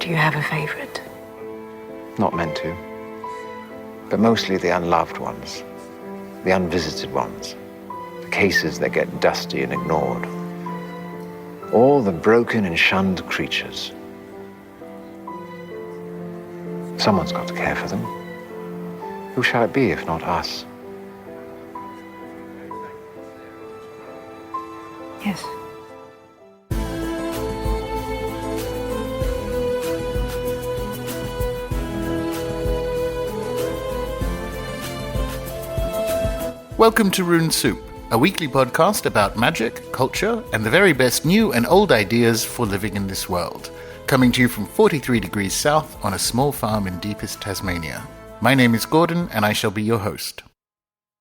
Do you have a favorite? Not meant to. But mostly the unloved ones. The unvisited ones. The cases that get dusty and ignored. All the broken and shunned creatures. Someone's got to care for them. Who shall it be if not us? Yes. Welcome to Rune Soup, a weekly podcast about magic, culture, and the very best new and old ideas for living in this world. Coming to you from 43 degrees south on a small farm in deepest Tasmania. My name is Gordon, and I shall be your host.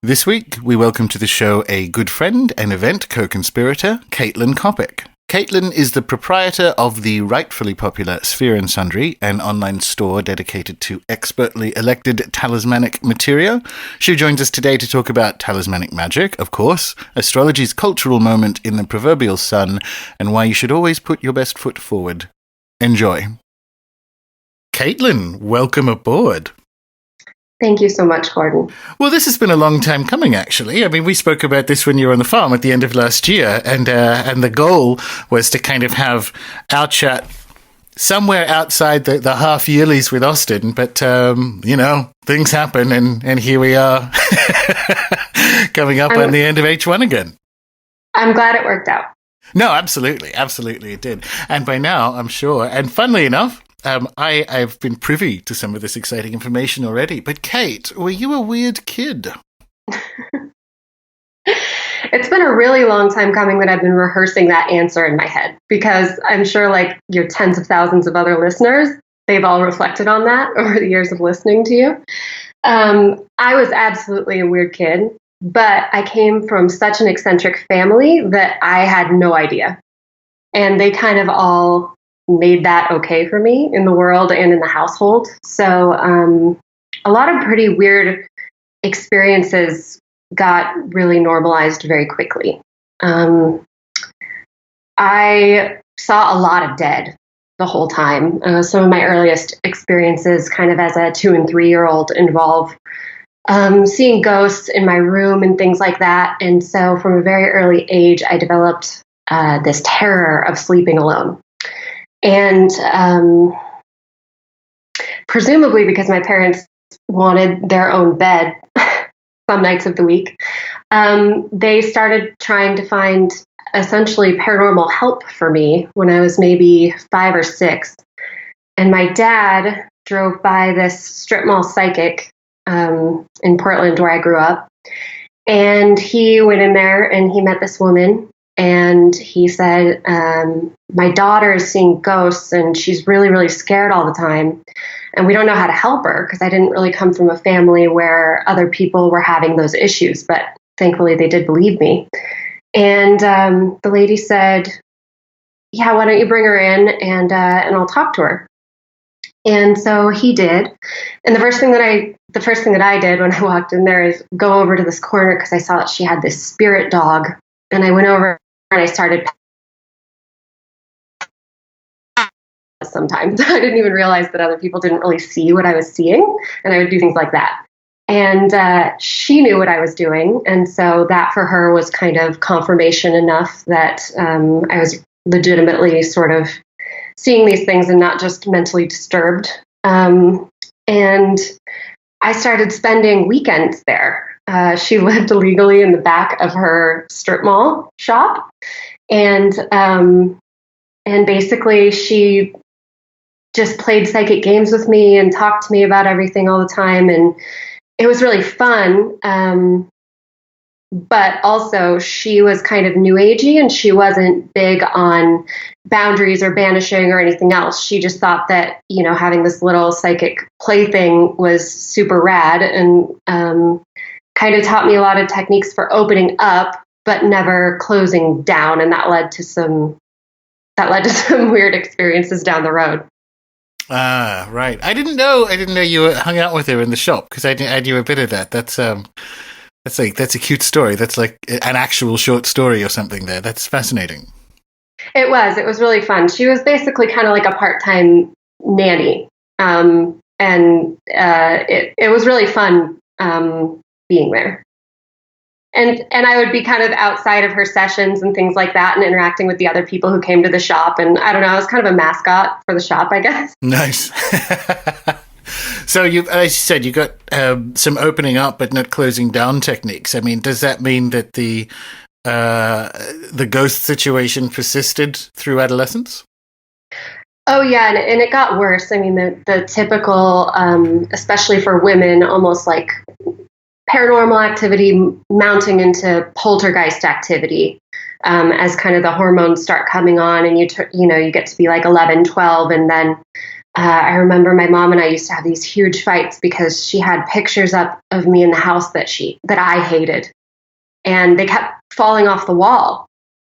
This week, we welcome to the show a good friend and event co-conspirator, Kaitlin Coppock. Kaitlin is the proprietor of the rightfully popular Sphere Sundry, an online store dedicated to expertly elected talismanic materia. She joins us today to talk about talismanic magic, of course, astrology's cultural moment in the proverbial sun, and why you should always put your best foot forward. Enjoy. Kaitlin, welcome aboard. Thank you so much, Gordon. Well, this has been a long time coming, actually. I mean, we spoke about this when you were on the farm at the end of last year, and the goal was to kind of have our chat somewhere outside the half-yearlies with Austin, but, things happen, and here we are coming up on the end of H1 again. I'm glad it worked out. No, absolutely it did. And by now, I'm sure, and funnily enough, I've been privy to some of this exciting information already. But Kate, were you a weird kid? It's been a really long time coming that I've been rehearsing that answer in my head, because I'm sure, like your tens of thousands of other listeners, they've all reflected on that over the years of listening to you. I was absolutely a weird kid, but I came from such an eccentric family that I had no idea. And they kind of all made that okay for me in the world and in the household. So a lot of pretty weird experiences got really normalized very quickly. I saw a lot of dead the whole time. Some of my earliest experiences kind of as a 2 and 3 year old involve seeing ghosts in my room and things like that. And so from a very early age, I developed this terror of sleeping alone. And presumably because my parents wanted their own bed some nights of the week, they started trying to find essentially paranormal help for me when I was maybe 5 or 6. And my dad drove by this strip mall psychic in Portland where I grew up. And he went in there and he met this woman. And he said, my daughter is seeing ghosts and she's really, really scared all the time. And we don't know how to help her because I didn't really come from a family where other people were having those issues. But thankfully, they did believe me. And the lady said, yeah, why don't you bring her in and I'll talk to her. And so he did. And the first thing that I did when I walked in there is go over to this corner because I saw that she had this spirit dog. And I went over and I started sometimes. I didn't even realize that other people didn't really see what I was seeing. And I would do things like that. And she knew what I was doing. And so that for her was kind of confirmation enough that I was legitimately sort of seeing these things and not just mentally disturbed. And I started spending weekends there. She lived illegally in the back of her strip mall shop. And basically she just played psychic games with me and talked to me about everything all the time. And it was really fun. But also she was kind of new agey and she wasn't big on boundaries or banishing or anything else. She just thought that, having this little psychic plaything was super rad and kind of taught me a lot of techniques for opening up, but never closing down. And that led to some weird experiences down the road. Ah, right. I didn't know you hung out with her in the shop because I knew a bit of that. That's a cute story. That's like an actual short story or something there. That's fascinating. It was really fun. She was basically kind of like a part-time nanny. It was really fun being there. And I would be kind of outside of her sessions and things like that and interacting with the other people who came to the shop. And I don't know, I was kind of a mascot for the shop, I guess. Nice. So as you said, you got some opening up but not closing down techniques. I mean, does that mean that the ghost situation persisted through adolescence? Oh, yeah, and it got worse. I mean, the typical, especially for women, almost like paranormal activity mounting into poltergeist activity as kind of the hormones start coming on, and you get to be like 11, 12, and then I remember my mom and I used to have these huge fights because she had pictures up of me in the house that I hated, and they kept falling off the wall.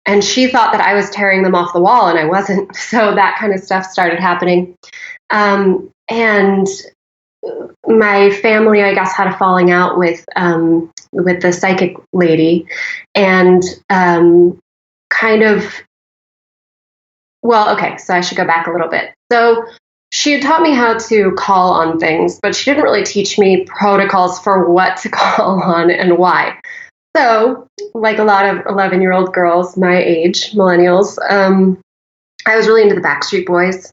And she thought that I was tearing them off the wall, and I wasn't. So that kind of stuff started happening. And my family, I guess, had a falling out with the psychic lady, and so I should go back a little bit. So she had taught me how to call on things, but she didn't really teach me protocols for what to call on and why. So, like a lot of 11-year-old girls my age, millennials, I was really into the Backstreet Boys.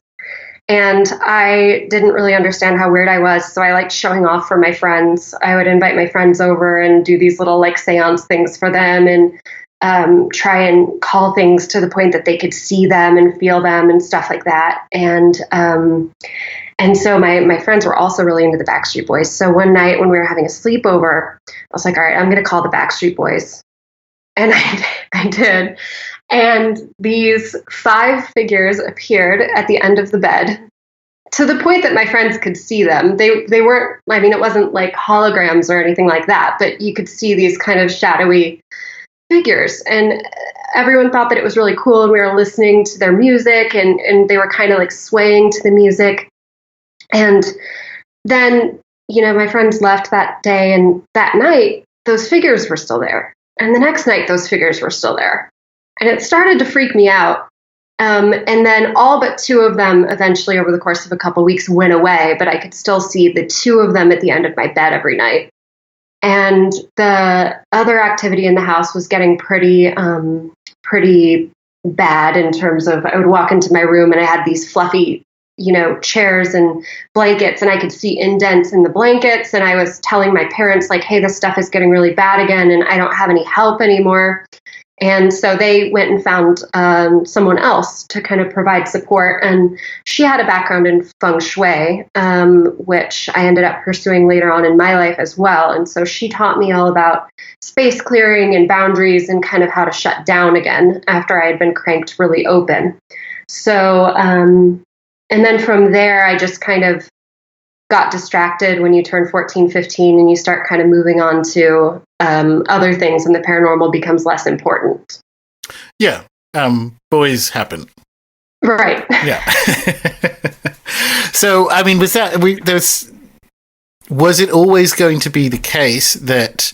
And I didn't really understand how weird I was, so I liked showing off for my friends. I would invite my friends over and do these little like seance things for them, and try and call things to the point that they could see them and feel them and stuff like that. And so my friends were also really into the Backstreet Boys. So one night when we were having a sleepover, I was like, all right, I'm going to call the Backstreet Boys. And I did. And these 5 figures appeared at the end of the bed to the point that my friends could see them. They weren't, I mean, it wasn't like holograms or anything like that, but you could see these kind of shadowy figures. And everyone thought that it was really cool. And we were listening to their music, and they were kind of like swaying to the music. And then, my friends left that day, and that night, those figures were still there. And the next night, those figures were still there. And it started to freak me out. And then all but 2 of them eventually, over the course of a couple weeks, went away. But I could still see the 2 of them at the end of my bed every night. And the other activity in the house was getting pretty bad in terms of, I would walk into my room and I had these fluffy chairs and blankets, and I could see indents in the blankets. And I was telling my parents, like, hey, this stuff is getting really bad again, and I don't have any help anymore. And so they went and found someone else to kind of provide support. And she had a background in Feng Shui, which I ended up pursuing later on in my life as well. And so she taught me all about space clearing and boundaries and kind of how to shut down again after I had been cranked really open. So, and then from there, I just kind of got distracted when you turn 14, 15, and you start kind of moving on to other things, and the paranormal becomes less important. Yeah. Boys happen. Right. Yeah. So, I mean, was it always going to be the case that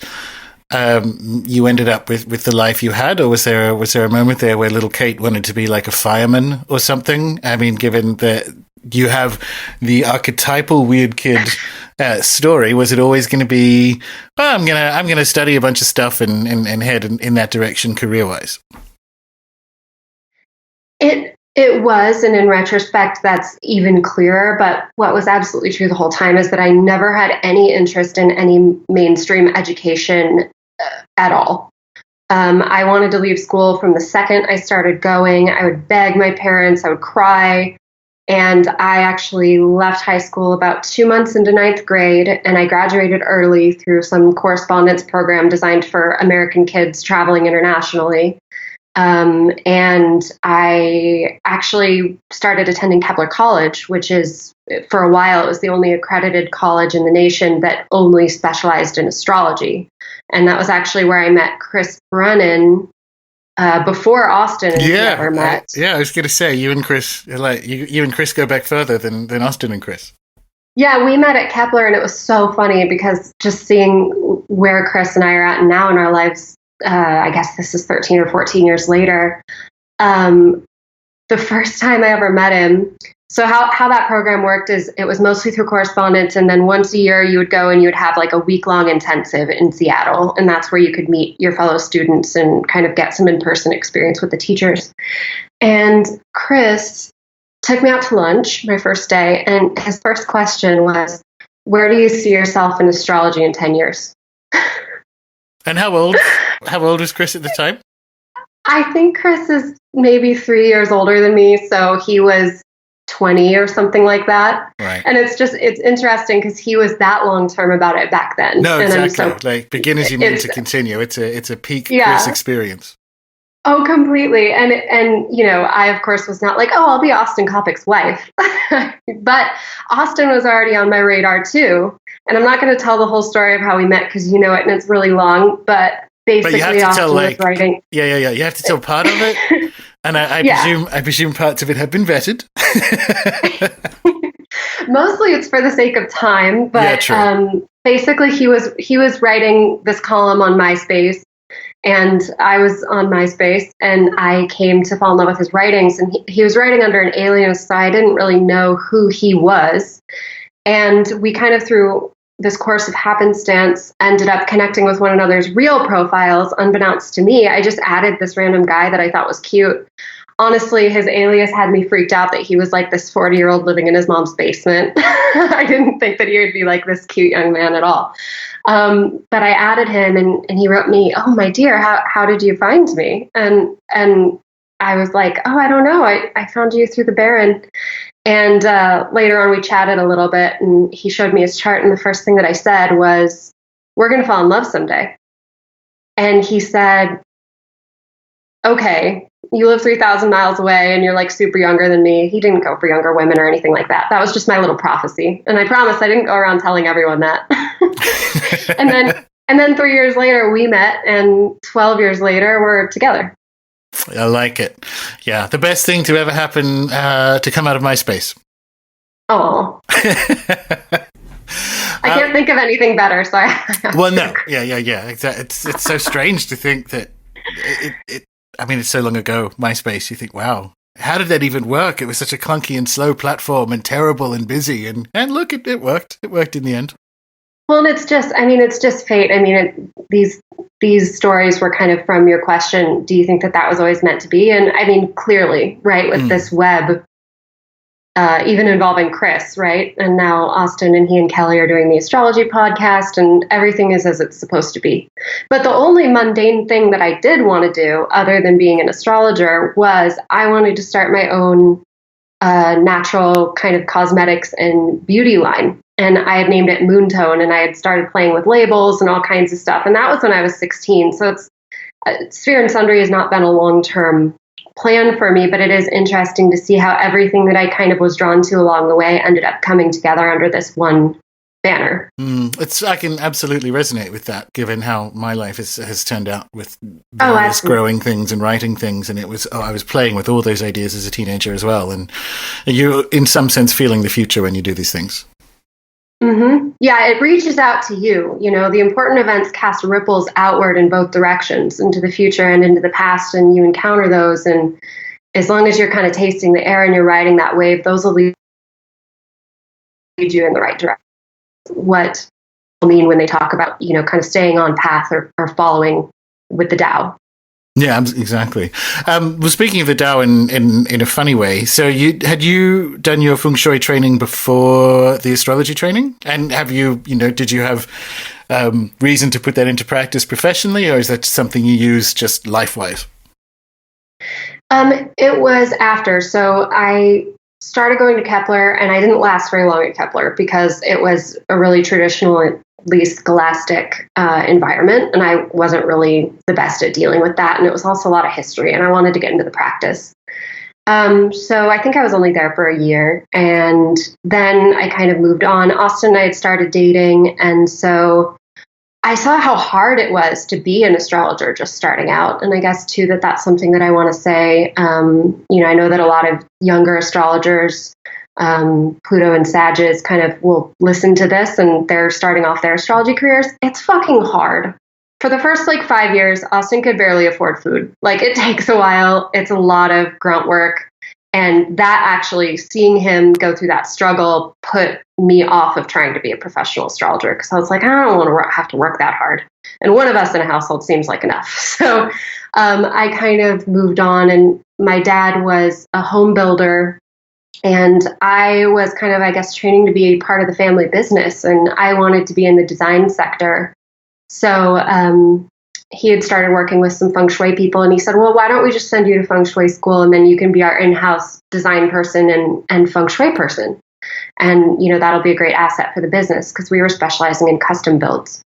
you ended up with the life you had, or was there a moment there where little Kate wanted to be like a fireman or something? I mean, given that you have the archetypal weird kid story, was it always going to be, I'm gonna study a bunch of stuff and head in that direction career wise? It was, and in retrospect, that's even clearer. But what was absolutely true the whole time is that I never had any interest in any mainstream education at all. I wanted to leave school from the second I started going. I would beg my parents, I would cry. And I actually left high school about 2 months into 9th grade, and I graduated early through some correspondence program designed for American kids traveling internationally. And I actually started attending Kepler College, which is, for a while, it was the only accredited college in the nation that only specialized in astrology. And that was actually where I met Chris Brennan, before Austin and we ever met. I was going to say, you and Chris, you and Chris go back further than Austin and Chris. Yeah, we met at Kepler, and it was so funny because just seeing where Chris and I are at now in our lives, I guess this is 13 or 14 years later. The first time I ever met him, So how that program worked is it was mostly through correspondence. And then once a year you would go and you would have like a week-long intensive in Seattle. And that's where you could meet your fellow students and kind of get some in-person experience with the teachers. And Chris took me out to lunch my first day. And his first question was, where do you see yourself in astrology in 10 years? And how old was Chris at the time? I think Chris is maybe 3 years older than me. So he was 20 or something like that. Right. And it's interesting because he was that long-term about it back then. No, and exactly. Like beginners, you mean to continue. It's a peak Chris experience. Oh, completely. And I, of course, was not like, oh, I'll be Austin Coppock's wife. But Austin was already on my radar, too. And I'm not going to tell the whole story of how we met because you know it and it's really long. But basically, you have to Austin tell, was writing. Yeah. You have to tell part of it. And I presume parts of it have been vetted. Mostly it's for the sake of time. But basically, he was writing this column on MySpace. And I was on MySpace, and I came to fall in love with his writings. And he was writing under an alias, so I didn't really know who he was. And we kind of, through this course of happenstance, ended up connecting with one another's real profiles, unbeknownst to me. I just added this random guy that I thought was cute. Honestly, his alias had me freaked out that he was like this 40-year-old living in his mom's basement. I didn't think that he would be like this cute young man at all. But I added him and he wrote me, oh, my dear, how did you find me? And I was like, oh, I don't know. I found you through the Baron. And later on, we chatted a little bit and he showed me his chart. And the first thing that I said was, we're going to fall in love someday. And he said, okay, you live 3,000 miles away and you're like super younger than me. He didn't go for younger women or anything like that. That was just my little prophecy. And I promise I didn't go around telling everyone that. and then 3 years later we met, and 12 years later we're together. I like it. Yeah. The best thing to ever happen to come out of MySpace. Oh. I can't think of anything better. So well, no. Yeah. Exactly. It's so strange to think that it's so long ago, MySpace. You think, wow, how did that even work? It was such a clunky and slow platform and terrible and busy. And look, it worked. It worked in the end. Well, and it's just fate. These stories were kind of from your question, do you think that was always meant to be? And I mean, clearly, right, with this web, even involving Chris, right? And now Austin and he and Kelly are doing the Astrology podcast, and everything is as it's supposed to be. But the only mundane thing that I did want to do, other than being an astrologer, was I wanted to start my own natural kind of cosmetics and beauty line. And I had named it Moontone, and I had started playing with labels and all kinds of stuff. And that was when I was 16. So it's Sphere Sundry has not been a long-term plan for me, but it is interesting to see how everything that I kind of was drawn to along the way ended up coming together under this one banner. I can absolutely resonate with that, given how my life has turned out with various growing things and writing things. And I was playing with all those ideas as a teenager as well. And you're, in some sense, feeling the future when you do these things. Mm-hmm. Yeah, it reaches out to you. You know, the important events cast ripples outward in both directions, into the future and into the past, and you encounter those. And as long as you're kind of tasting the air and you're riding that wave, those will lead you in the right direction. What people mean when they talk about, kind of staying on path or following with the Tao. Yeah, exactly. Well, speaking of the Tao in a funny way, so had you done your Feng Shui training before the astrology training? And did you have reason to put that into practice professionally, or is that something you use just life-wise? It was after. So I started going to Kepler, and I didn't last very long at Kepler because it was a really traditional, scholastic environment, and I wasn't really the best at dealing with that, and it was also a lot of history, and I wanted to get into the practice. So I think I was only there for a year, and then I kind of moved on. Austin and I had started dating, and so I saw how hard it was to be an astrologer just starting out, and I guess, too, that's something that I want to say. I know that a lot of younger astrologers, Pluto and Sagittarius, kind of will listen to this and they're starting off their astrology careers. It's fucking hard. For the first 5 years, Austin could barely afford food. It takes a while. It's a lot of grunt work. And that actually, seeing him go through that struggle, put me off of trying to be a professional astrologer, because I was like, I don't want to have to work that hard. And one of us in a household seems like enough. So I kind of moved on, and my dad was a home builder, and I was kind of, I guess, training to be a part of the family business, and I wanted to be in the design sector. So he had started working with some Feng Shui people, and he said, well, why don't we just send you to Feng Shui school, and then you can be our in-house design person and Feng Shui person. And, that'll be a great asset for the business, because we were specializing in custom builds.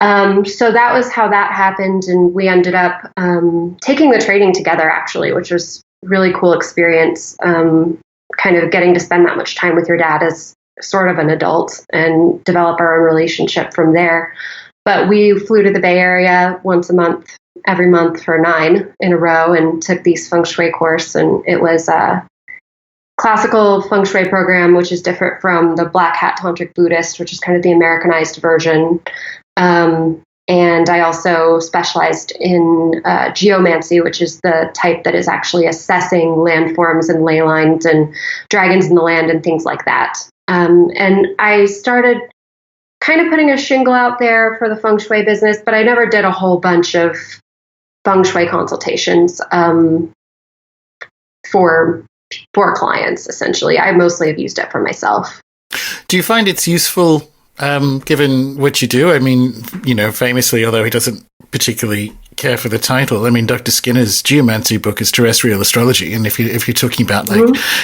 So that was how that happened. And we ended up taking the training together, actually, which was really cool experience, kind of getting to spend that much time with your dad as sort of an adult and develop our own relationship from there. But we flew to the Bay Area once a month, every month for 9 in a row, and took these Feng Shui course. And it was a classical Feng Shui program, which is different from the Black Hat Tantric Buddhist, which is kind of the Americanized version. And I also specialized in geomancy, which is the type that is actually assessing landforms and ley lines and dragons in the land and things like that. And I started kind of putting a shingle out there for the Feng Shui business, but I never did a whole bunch of Feng Shui consultations for clients, essentially. I mostly have used it for myself. Do you find it's useful, given what you do? I mean, famously, although he doesn't particularly care for the title, I mean, Dr. Skinner's geomancy book is terrestrial astrology. And if you're talking about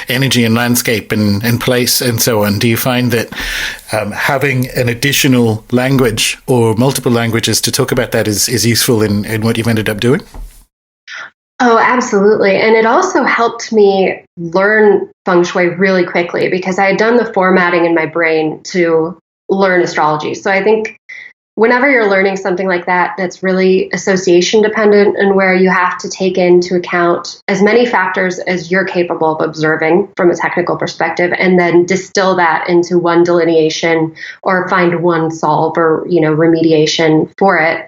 energy and landscape and place and so on, do you find that having an additional language or multiple languages to talk about that is useful in what you've ended up doing? Oh, absolutely. And it also helped me learn Feng Shui really quickly, because I had done the formatting in my brain to learn astrology. So I think whenever you're learning something like that, that's really association dependent, and where you have to take into account as many factors as you're capable of observing from a technical perspective, and then distill that into one delineation or find one solve or, remediation for it.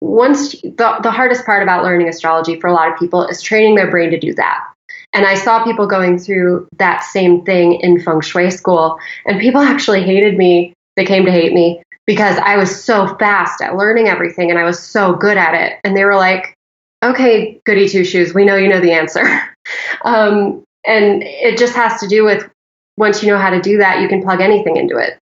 The hardest part about learning astrology for a lot of people is training their brain to do that. And I saw people going through that same thing in Feng Shui school, and people actually hated me. They came to hate me because I was so fast at learning everything and I was so good at it. And they were like, okay, goody two shoes, we know you know the answer. And it just has to do with, once you know how to do that, you can plug anything into it.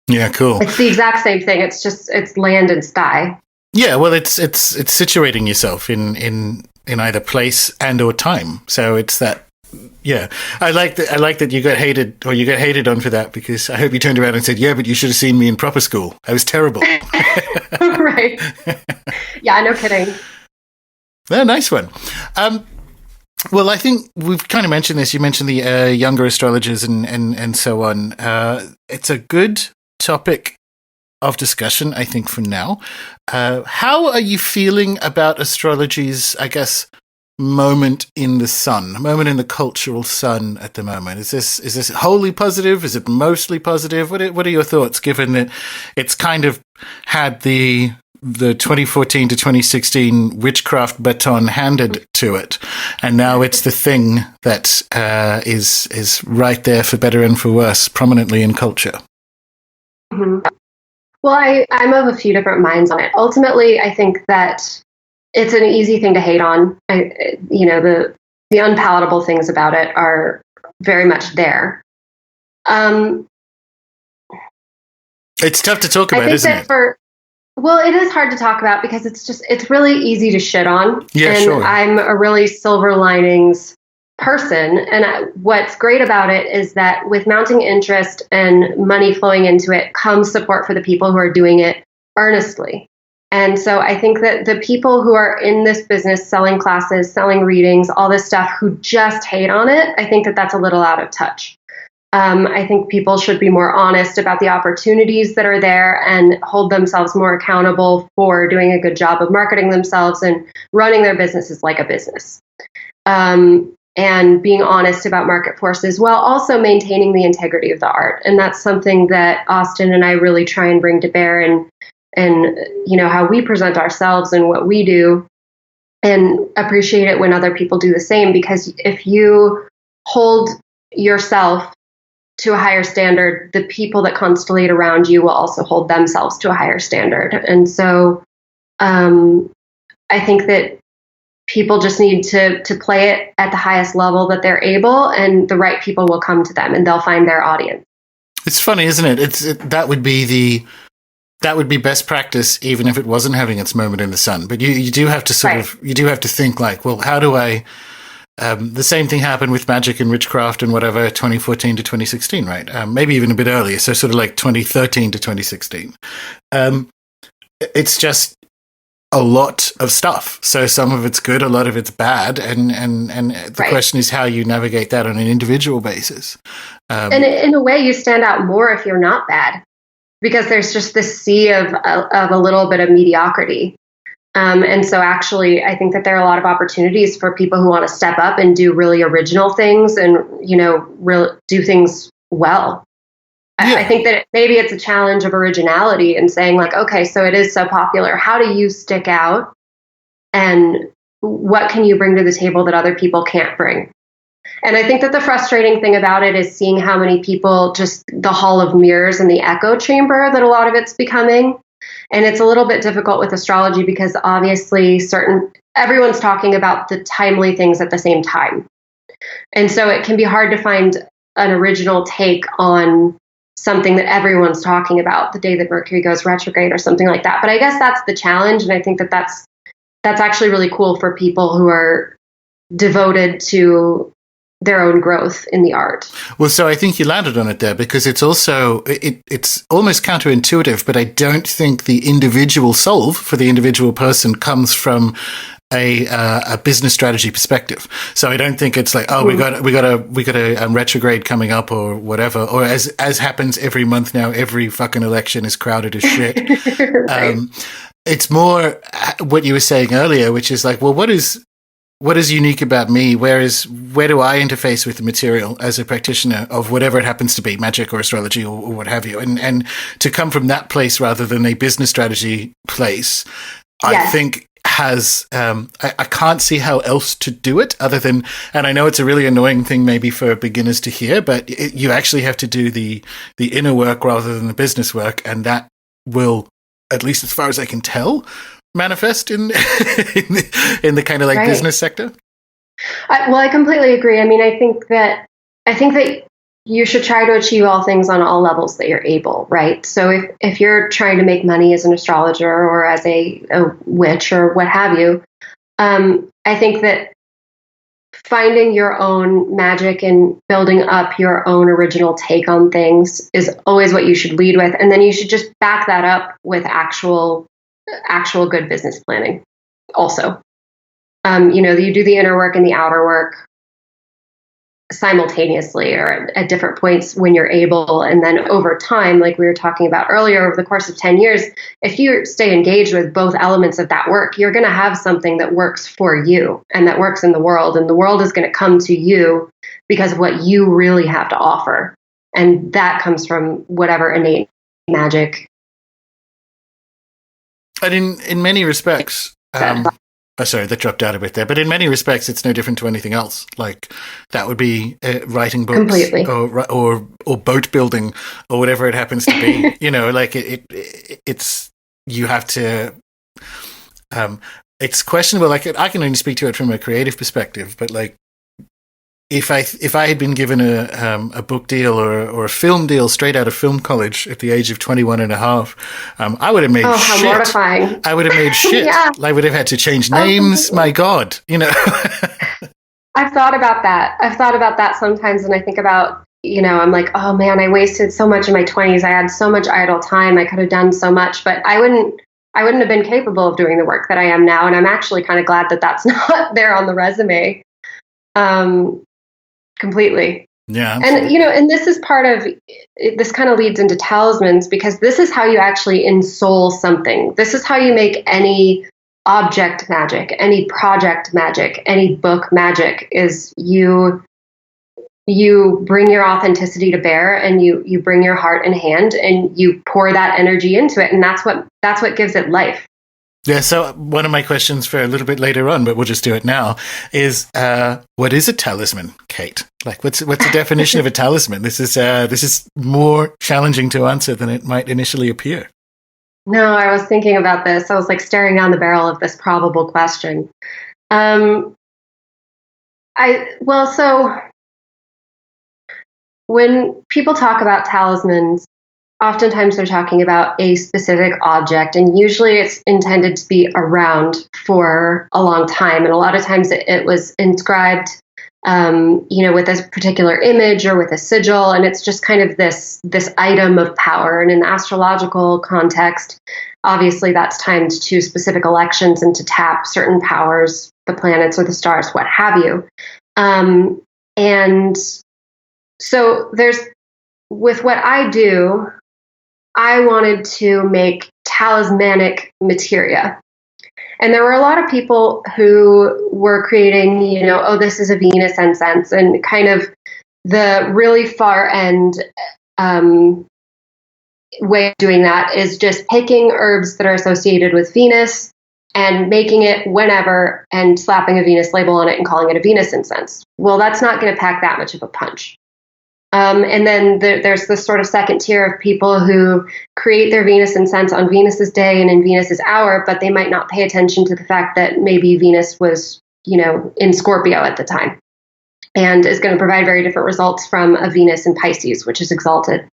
Yeah, cool. It's the exact same thing. It's land and sky. Yeah, well, it's situating yourself in either place and or time. So it's that. Yeah, I like that you got hated on for that, because I hope you turned around and said, "Yeah, but you should have seen me in proper school. I was terrible." Right. Yeah, no kidding. Oh, nice one. Well, I think we've kind of mentioned this. You mentioned the younger astrologers and so on. It's a good topic of discussion, I think, for now. How are you feeling about astrology's, I guess, moment in the cultural sun at the moment? Is this wholly positive? Is it mostly positive? What are your thoughts, given that it's kind of had the 2014 to 2016 witchcraft baton handed to it, and now it's the thing that is right there, for better and for worse, prominently in culture? Mm-hmm. Well, I'm of a few different minds on it. Ultimately, I think that it's an easy thing to hate on. The unpalatable things about it are very much there. It's tough to talk about, isn't it? Well, it is hard to talk about, because it's really easy to shit on. Yeah, and sure. I'm a really silver linings person. And what's great about it is that with mounting interest and money flowing into it comes support for the people who are doing it earnestly. And so I think that the people who are in this business, selling classes, selling readings, all this stuff, who just hate on it, I think that that's a little out of touch. I think people should be more honest about the opportunities that are there and hold themselves more accountable for doing a good job of marketing themselves and running their businesses like a business. And being honest about market forces while also maintaining the integrity of the art. And that's something that Austin and I really try and bring to bear, and how we present ourselves and what we do. and appreciate it when other people do the same, because if you hold yourself to a higher standard, the people that constellate around you will also hold themselves to a higher standard. And so I think that people just need to play it at the highest level that they're able, and the right people will come to them and they'll find their audience. It's funny, isn't it? That would be best practice, even if it wasn't having its moment in the sun. But you do have to you do have to think like, well, how do I? The same thing happened with magic and witchcraft and whatever, 2014 to 2016, right? Maybe even a bit earlier, so sort of like 2013 to 2016. It's just a lot of stuff. So some of it's good, a lot of it's bad, and the question is how you navigate that on an individual basis. And in a way, you stand out more if you're not bad, because there's just this sea of a little bit of mediocrity. And so actually, I think that there are a lot of opportunities for people who want to step up and do really original things and, do things well. Yeah. I think that maybe it's a challenge of originality and saying like, okay, so it is so popular. How do you stick out? And what can you bring to the table that other people can't bring? And I think that the frustrating thing about it is seeing how many people just the hall of mirrors and the echo chamber that a lot of it's becoming. And it's a little bit difficult with astrology because obviously everyone's talking about the timely things at the same time. And so it can be hard to find an original take on something that everyone's talking about the day that Mercury goes retrograde or something like that. But I guess that's the challenge. And I think that that's actually really cool for people who are devoted to their own growth in the art. Well, so I think you landed on it there, because it's also, it's almost counterintuitive, but I don't think the individual solve for the individual person comes from a business strategy perspective. So I don't think it's like, oh, we got a retrograde coming up or whatever, or as happens every month now, every fucking election is crowded as shit. Right. It's more what you were saying earlier, which is like, well, what is unique about me? Where do I interface with the material as a practitioner of whatever it happens to be, magic or astrology or what have you? And to come from that place rather than a business strategy place, yes. I think has, I can't see how else to do it other than, and I know it's a really annoying thing maybe for beginners to hear, but you actually have to do the inner work rather than the business work. And that will, at least as far as I can tell, manifest in the kind of like business sector. Well, I completely agree. I mean, I think that you should try to achieve all things on all levels that you're able, right? So if you're trying to make money as an astrologer or as a witch or what have you, I think that finding your own magic and building up your own original take on things is always what you should lead with. And then you should just back that up with actual good business planning also. You do the inner work and the outer work simultaneously or at different points when you're able. And then over time, like we were talking about earlier, over the course of 10 years, if you stay engaged with both elements of that work, you're going to have something that works for you and that works in the world. And the world is going to come to you because of what you really have to offer. And that comes from whatever innate magic. And in many respects, sorry, that dropped out a bit there. But in many respects, it's no different to anything else. Like that would be writing books completely. or boat building or whatever it happens to be. Like it's you have to. It's questionable. Like I can only speak to it from a creative perspective, but like if I had been given a book deal or a film deal straight out of film college at the age of 21 and a half, I would have made shit. How mortifying. I would have made shit. Yeah. I would have had to change names. My God, I've thought about that sometimes, and I think about, I'm like, oh man, I wasted so much in my 20s. I had so much idle time. I could have done so much, but I wouldn't have been capable of doing the work that I am now. And I'm actually kind of glad that that's not there on the resume. Completely. Yeah. Absolutely. And this is part of, this kind of leads into talismans, because this is how you actually ensoul something. This is how you make any object magic, any project magic, any book magic, is you bring your authenticity to bear and you bring your heart and hand and you pour that energy into it. And that's what gives it life. Yeah, so one of my questions for a little bit later on, but we'll just do it now, is what is a talisman, Kate? Like, what's the definition of a talisman? This is more challenging to answer than it might initially appear. No, I was thinking about this. I was like staring down the barrel of this probable question. So when people talk about talismans, oftentimes they're talking about a specific object, and usually it's intended to be around for a long time. And a lot of times it was inscribed, with a particular image or with a sigil, and it's just kind of this item of power. And in the astrological context, obviously that's timed to specific elections and to tap certain powers, the planets or the stars, what have you. And so with what I do, I wanted to make talismanic materia. And there were a lot of people who were creating, this is a Venus incense, and kind of the really far end way of doing that is just picking herbs that are associated with Venus and making it whenever and slapping a Venus label on it and calling it a Venus incense. Well, that's not going to pack that much of a punch. And then there's this sort of second tier of people who create their Venus incense on Venus's day and in Venus's hour, but they might not pay attention to the fact that maybe Venus was, in Scorpio at the time, and is going to provide very different results from a Venus in Pisces, which is exalted.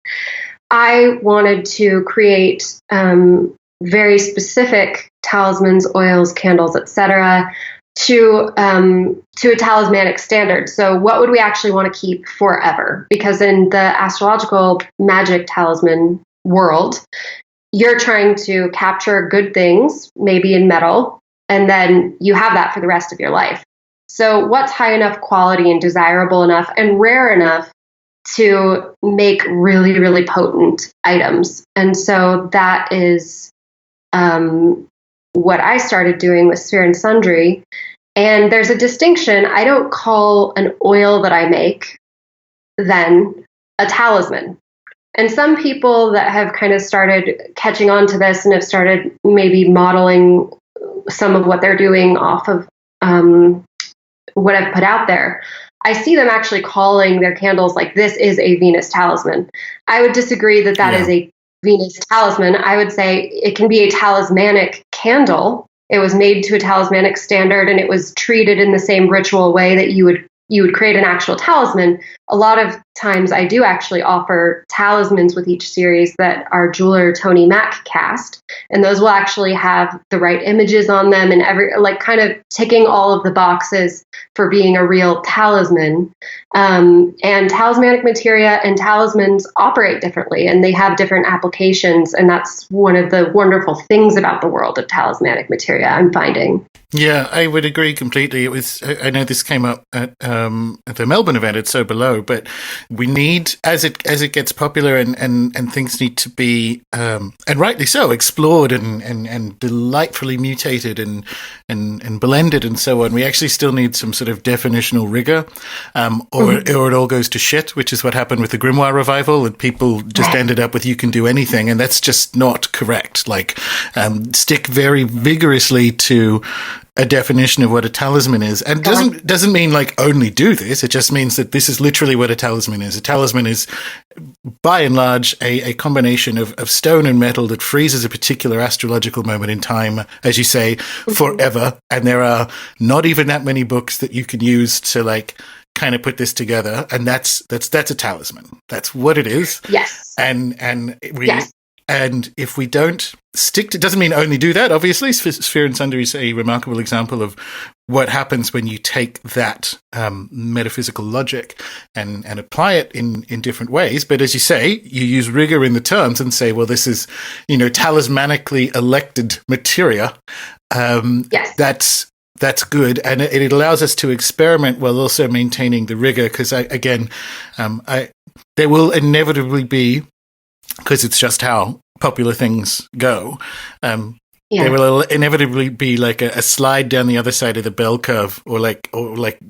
I wanted to create very specific talismans, oils, candles, etc., to a talismanic standard. So what would we actually want to keep forever? Because in the astrological magic talisman world, you're trying to capture good things, maybe in metal, and then you have that for the rest of your life. So what's high enough quality and desirable enough and rare enough to make really, really potent items? And so that is what I started doing with Sphere Sundry. And there's a distinction. I don't call an oil that I make then a talisman. And some people that have kind of started catching on to this and have started maybe modeling some of what they're doing off of what I've put out there, I see them actually calling their candles like, this is a Venus talisman. I would disagree that is a Venus talisman. I would say it can be a talismanic candle. It was made to a talismanic standard, and it was treated in the same ritual way that you would create an actual talisman. A lot of times I do actually offer talismans with each series that our jeweler Tony Mack cast, and those will actually have the right images on them and kind of ticking all of the boxes for being a real talisman. And talismanic materia and talismans operate differently, and they have different applications, and that's one of the wonderful things about the world of talismanic materia, I'm finding. Yeah, I would agree completely. It was, I know this came up at the Melbourne event at So Below, but we need, as it gets popular and things need to be, and rightly so, explored and delightfully mutated and blended and so on, we actually still need some sort of definitional rigor, or it all goes to shit, which is what happened with the Grimoire revival, and people just ended up with you can do anything, and that's just not correct. Like, stick very vigorously to a definition of what a talisman is, and doesn't mean like only do this. It just means that this is literally what a talisman is. A talisman is, by and large, a combination of stone and metal that freezes a particular astrological moment in time, as you say, forever. And there are not even that many books that you can use to like kind of put this together, and that's a talisman. That's what it is. Yes. And if we don't stick to, it doesn't mean only do that. Obviously, Sphere Sundry is a remarkable example of what happens when you take that metaphysical logic and apply it in different ways. But as you say, you use rigor in the terms and say, well, this is, talismanically elected materia. Yes. That's good, and it allows us to experiment while also maintaining the rigor. Because there will inevitably be, because it's just how popular things go, there will inevitably be like a slide down the other side of the bell curve, or like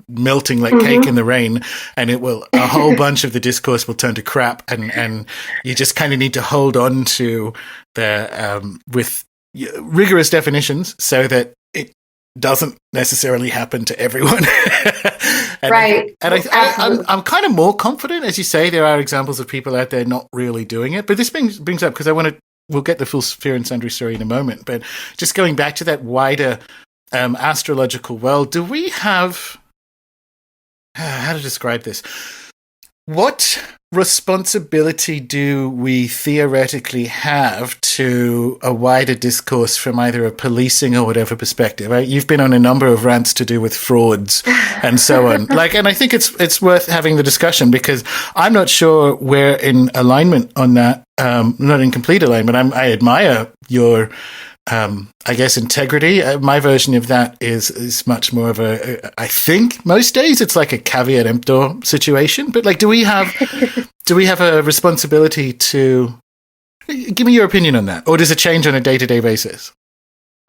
melting like cake in the rain, and a whole bunch of the discourse will turn to crap, and you just kind of need to hold on to the rigorous definitions so that it doesn't necessarily happen to everyone. Right. I'm kind of more confident, as you say, there are examples of people out there not really doing it. But this brings up, because we'll get the full Sphere and Sundry story in a moment, but just going back to that wider astrological world, do we have, how to describe this? What responsibility do we theoretically have to a wider discourse from either a policing or whatever perspective? Right? You've been on a number of rants to do with frauds and so on. And I think it's worth having the discussion, because I'm not sure we're in alignment on that. Not in complete alignment. I admire your, I guess, integrity. My version of that is much more of I think most days it's like a caveat emptor situation. But do we have a responsibility to give me your opinion on that, or does it change on a day-to-day basis?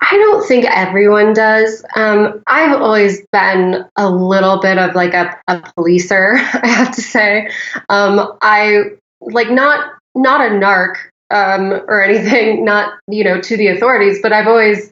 I don't think everyone does. I've always been a little bit of a policer, I have to say. I not a narc or anything, not, to the authorities, but I've always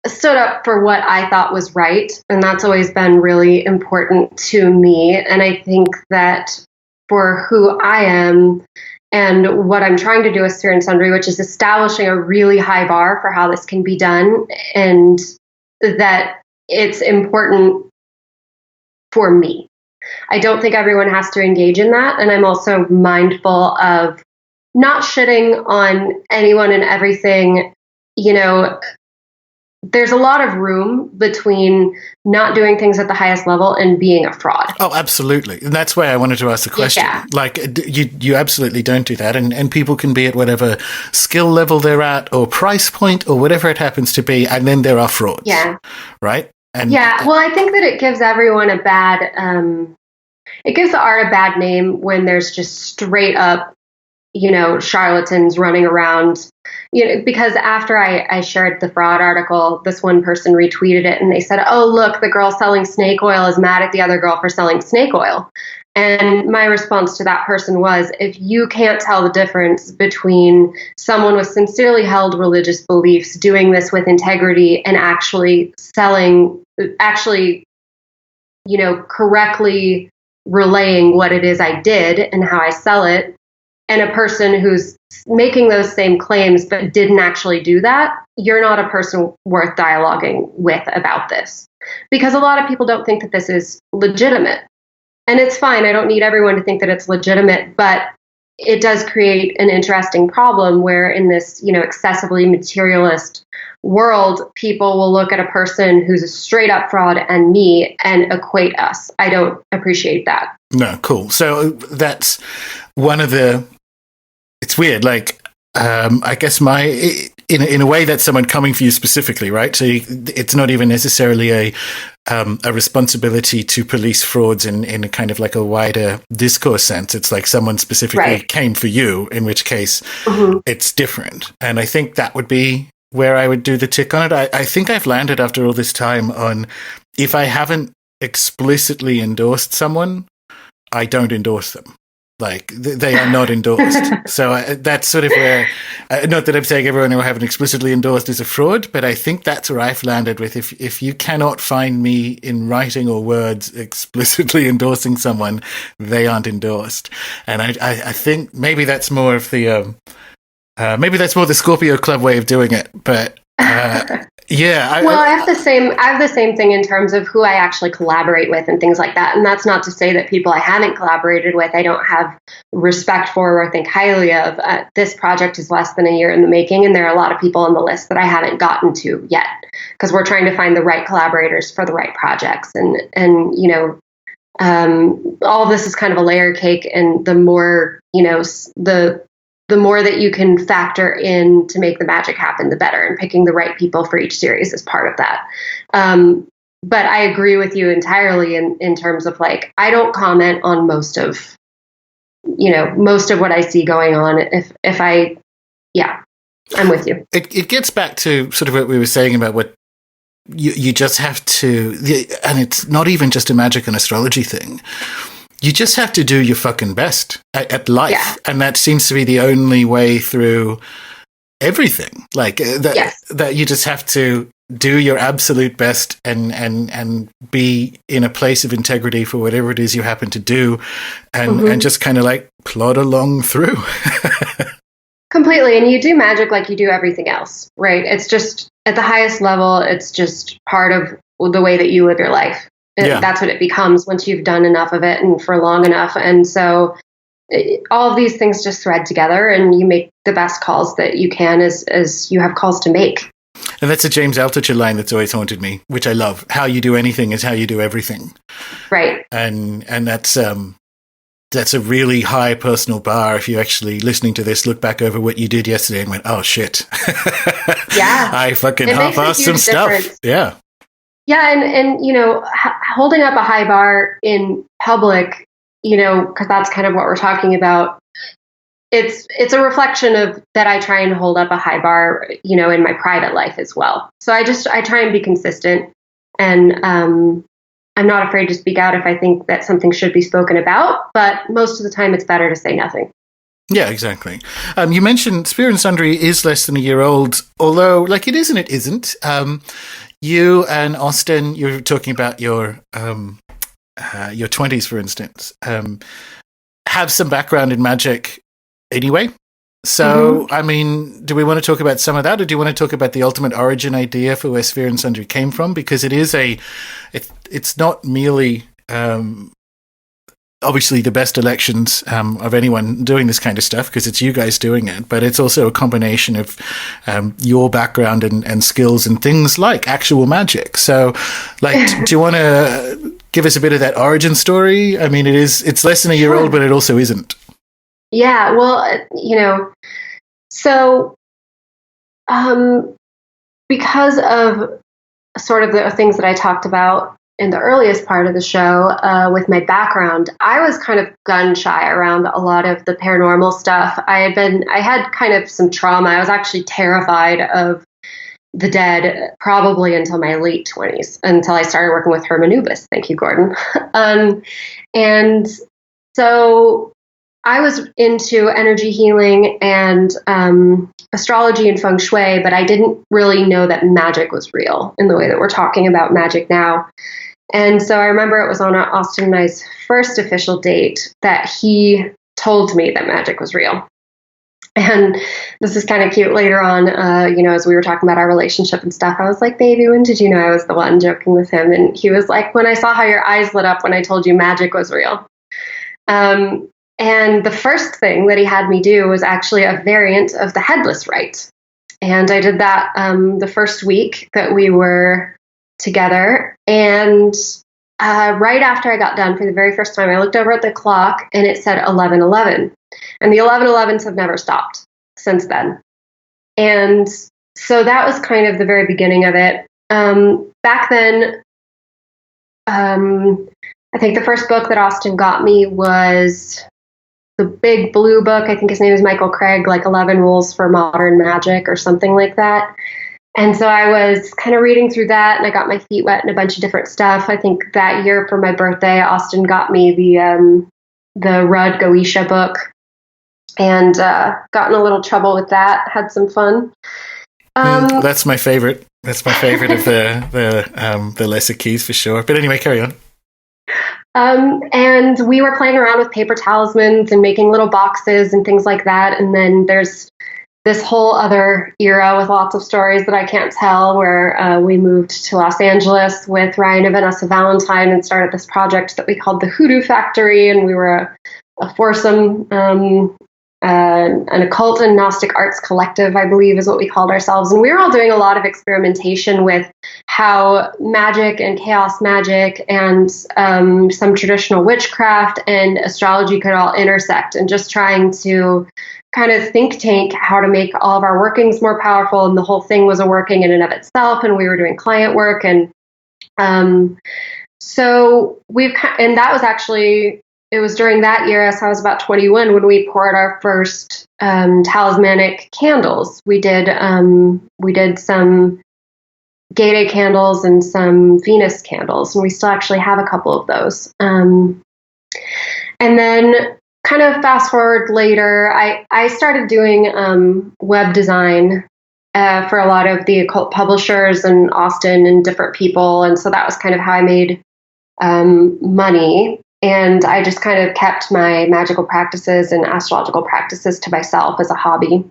stood up for what I thought was right. And that's always been really important to me. And I think that for who I am and what I'm trying to do with Sphere and Sundry, which is establishing a really high bar for how this can be done, and that it's important for me. I don't think everyone has to engage in that. And I'm also mindful of not shitting on anyone and everything. There's a lot of room between not doing things at the highest level and being a fraud. Oh, absolutely. And that's why I wanted to ask the question. Yeah. You absolutely don't do that. And people can be at whatever skill level they're at or price point or whatever it happens to be. And then there are frauds. Yeah. Right? And well, I think that it gives everyone it gives the art a bad name when there's just straight up, charlatans running around, because after I shared the fraud article, this one person retweeted it and they said, oh, look, the girl selling snake oil is mad at the other girl for selling snake oil. And my response to that person was, if you can't tell the difference between someone with sincerely held religious beliefs doing this with integrity and actually correctly relaying what it is I did and how I sell it, and a person who's making those same claims but didn't actually do that, you're not a person worth dialoguing with about this. Because a lot of people don't think that this is legitimate. And it's fine. I don't need everyone to think that it's legitimate, but it does create an interesting problem where in this, excessively materialist world, people will look at a person who's a straight up fraud and me and equate us. I don't appreciate that. No, cool. So that's one of the, it's weird. I guess in a way that's someone coming for you specifically, right? So it's not even necessarily a responsibility to police frauds in a kind of like a wider discourse sense. It's like someone specifically came for you, in which case it's different. And I think that would be where I would do the tick on it. I think I've landed after all this time on, if I haven't explicitly endorsed someone, I don't endorse them. They are not endorsed. So that's sort of where, not that I'm saying everyone who I haven't explicitly endorsed is a fraud, but I think that's where I've landed with, if you cannot find me in writing or words explicitly endorsing someone, they aren't endorsed. And I think maybe that's more of the, maybe that's more the Scorpio Club way of doing it, but yeah. I have the same thing in terms of who I actually collaborate with and things like that. And that's not to say that people I haven't collaborated with, I don't have respect for or think highly of. This project is less than a year in the making, and there are a lot of people on the list that I haven't gotten to yet, because we're trying to find the right collaborators for the right projects. And all of this is kind of a layer cake, and the more, the more that you can factor in to make the magic happen, the better. And picking the right people for each series is part of that. But I agree with you entirely in terms of I don't comment on most of what I see going on. I'm with you. It gets back to sort of what we were saying about what you just have to, and it's not even just a magic and astrology thing. You just have to do your fucking best at life. Yeah. And that seems to be the only way through everything. Like that you just have to do your absolute best and be in a place of integrity for whatever it is you happen to do, and just kind of like plod along through. Completely. And you do magic like you do everything else, right? It's just at the highest level, it's just part of the way that you live your life. That's what it becomes once you've done enough of it and for long enough. And so all of these things just thread together, and you make the best calls that you can as you have calls to make. And that's a James Altucher line that's always haunted me, which I love. How you do anything is how you do everything. Right. And that's a really high personal bar. If you actually, listening to this, look back over what you did yesterday and went, oh shit. Yeah. I fucking half-assed some stuff. Yeah. Yeah. And holding up a high bar in public, because that's kind of what we're talking about. It's a reflection of that. I try and hold up a high bar, in my private life as well. So I try and be consistent, and I'm not afraid to speak out if I think that something should be spoken about, but most of the time it's better to say nothing. Yeah, exactly. You mentioned Sphere Sundry is less than a year old, although like it is and it isn't. You and Austin, you're talking about your 20s, for instance, have some background in magic anyway. So, I mean, do we want to talk about some of that, or do you want to talk about the ultimate origin idea for where Sphere Sundry came from? Because it is it's not merely obviously the best elections of anyone doing this kind of stuff, because it's you guys doing it, but it's also a combination of your background and skills and things like actual magic. So, like, do you want to give us a bit of that origin story? I mean, it's less than a year old, but it also isn't. Yeah, well, so because of sort of the things that I talked about in the earliest part of the show with my background, I was kind of gun shy around a lot of the paranormal stuff. I had kind of some trauma. I was actually terrified of the dead probably until my late 20s, until I started working with Herman Ubis. Thank you, Gordon. And so I was into energy healing and astrology and Feng Shui, but I didn't really know that magic was real in the way that we're talking about magic now. And so I remember it was on Austin and I's first official date that he told me that magic was real. And this is kind of cute later on, as we were talking about our relationship and stuff, I was like, baby, when did you know I was the one, joking with him? And he was like, when I saw how your eyes lit up when I told you magic was real. And the first thing that he had me do was actually a variant of the headless rite. And I did that the first week that we were together. And right after I got done for the very first time, I looked over at the clock and it said 11:11. And the 11:11s have never stopped since then. And so that was kind of the very beginning of it. Back then, I think the first book that Austin got me was the big blue book. I think his name is Michael Craig, like 11 Rules for Modern Magic or something like that. And so I was kind of reading through that, and I got my feet wet in a bunch of different stuff. I think that year for my birthday, Austin got me the Rudd Goetia book, and got in a little trouble with that. Had some fun. That's my favorite. That's my favorite of the lesser keys for sure. But anyway, carry on. And we were playing around with paper talismans and making little boxes and things like that. And then there's this whole other era with lots of stories that I can't tell, where we moved to Los Angeles with Ryan and Vanessa Valentine and started this project that we called the Hoodoo Factory. And we were a foursome, an occult and Gnostic arts collective, I believe is what we called ourselves. And we were all doing a lot of experimentation with how magic and chaos magic and some traditional witchcraft and astrology could all intersect, and just trying to kind of think tank how to make all of our workings more powerful. And the whole thing was a working in and of itself. And we were doing client work. And so and that was actually, it was during that year, so I was about 21 when we poured our first talismanic candles. We did some Gede candles and some Venus candles, and we still actually have a couple of those. And then kind of fast forward later, I started doing web design for a lot of the occult publishers in Austin and different people. And so that was kind of how I made money. And I just kind of kept my magical practices and astrological practices to myself as a hobby.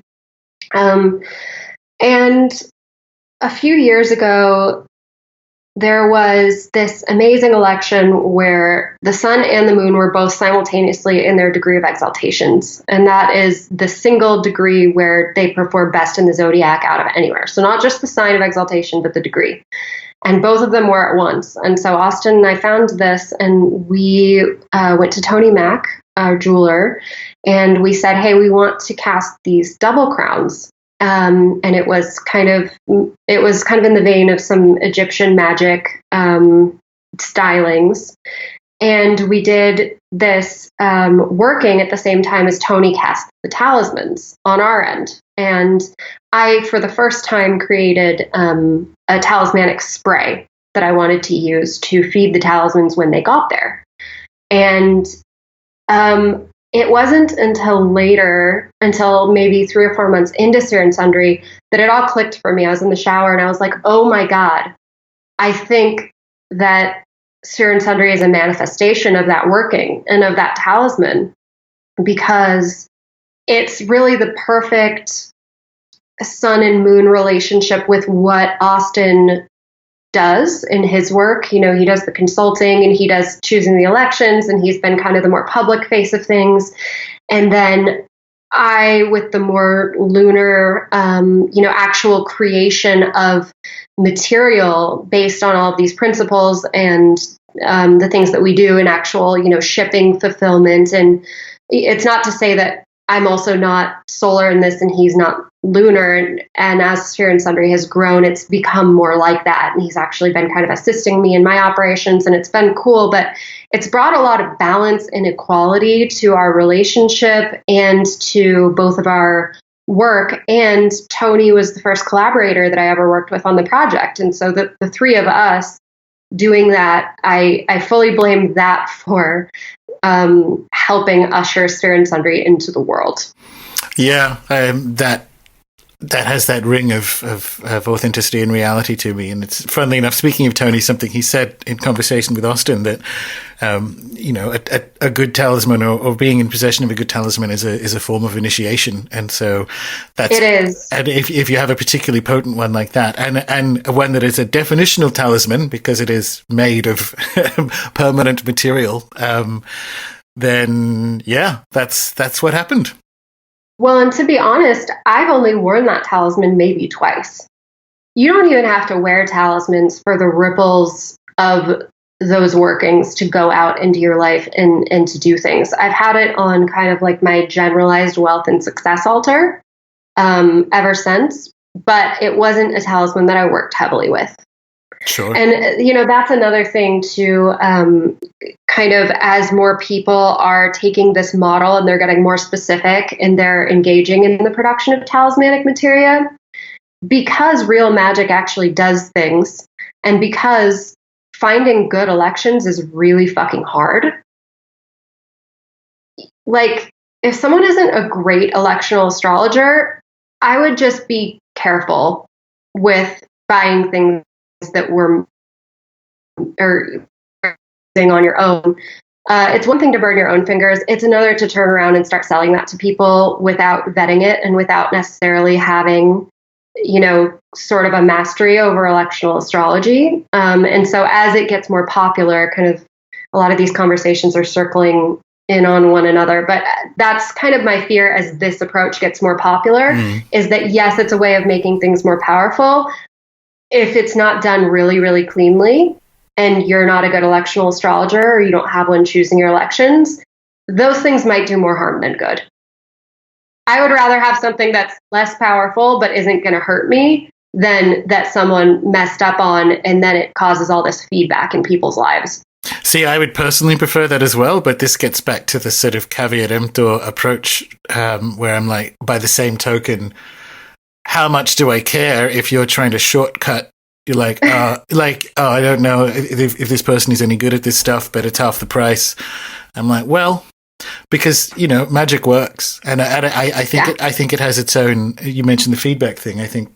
And a few years ago, there was this amazing election where the sun and the moon were both simultaneously in their degree of exaltations. And that is the single degree where they perform best in the zodiac out of anywhere. So not just the sign of exaltation, but the degree. And both of them were at once. And so Austin and I found this, and we went to Tony Mack, our jeweler, and we said, hey, we want to cast these double crowns. And it was kind of in the vein of some Egyptian magic stylings. And we did this working at the same time as Tony cast the talismans on our end. And I, for the first time, created a talismanic spray that I wanted to use to feed the talismans when they got there. And it wasn't until later, until maybe 3 or 4 months into Sphere Sundry, that it all clicked for me. I was in the shower and I was like, oh my God, I think that Sphere Sundry is a manifestation of that working and of that talisman, because it's really the perfect sun and moon relationship with what Austin does in his work. You know, he does the consulting and he does choosing the elections, and he's been kind of the more public face of things. And then I, with the more lunar, actual creation of material based on all of these principles and the things that we do in actual, shipping, fulfillment. And it's not to say that I'm also not solar in this and he's not lunar. And as Sphere Sundry has grown, it's become more like that. And he's actually been kind of assisting me in my operations, and it's been cool, but it's brought a lot of balance and equality to our relationship and to both of our work. And Tony was the first collaborator that I ever worked with on the project. And so the three of us doing that, I fully blame that for helping usher Sphere Sundry into the world. Yeah, that has that ring of authenticity and reality to me. And it's, funnily enough, speaking of Tony, something he said in conversation with Austin, that a good talisman or being in possession of a good talisman is a form of initiation. And so it is. And if you have a particularly potent one like that, and one that is a definitional talisman because it is made of permanent material, then yeah, that's what happened. Well, and to be honest, I've only worn that talisman maybe twice. You don't even have to wear talismans for the ripples of those workings to go out into your life and to do things. I've had it on kind of like my generalized wealth and success altar ever since, but it wasn't a talisman that I worked heavily with. Sure. And, that's another thing too, kind of as more people are taking this model and they're getting more specific and they're engaging in the production of talismanic materia, because real magic actually does things, and because finding good elections is really fucking hard. Like, if someone isn't a great electional astrologer, I would just be careful with buying things that were or on your own. It's one thing to burn your own fingers. It's another to turn around and start selling that to people without vetting it and without necessarily having, sort of a mastery over electional astrology. And so as it gets more popular, kind of a lot of these conversations are circling in on one another. But that's kind of my fear as this approach gets more popular, is that, yes, it's a way of making things more powerful. If it's not done really, really cleanly, and you're not a good electional astrologer, or you don't have one choosing your elections, those things might do more harm than good. I would rather have something that's less powerful but isn't going to hurt me than that someone messed up on and then it causes all this feedback in people's lives. See, I would personally prefer that as well, but this gets back to the sort of caveat emptor approach, where I'm like, by the same token, how much do I care if you're trying to shortcut? You're like, I don't know if this person is any good at this stuff, but it's half the price. I'm like, well, because magic works, and I think I think it has its own. You mentioned the feedback thing. I think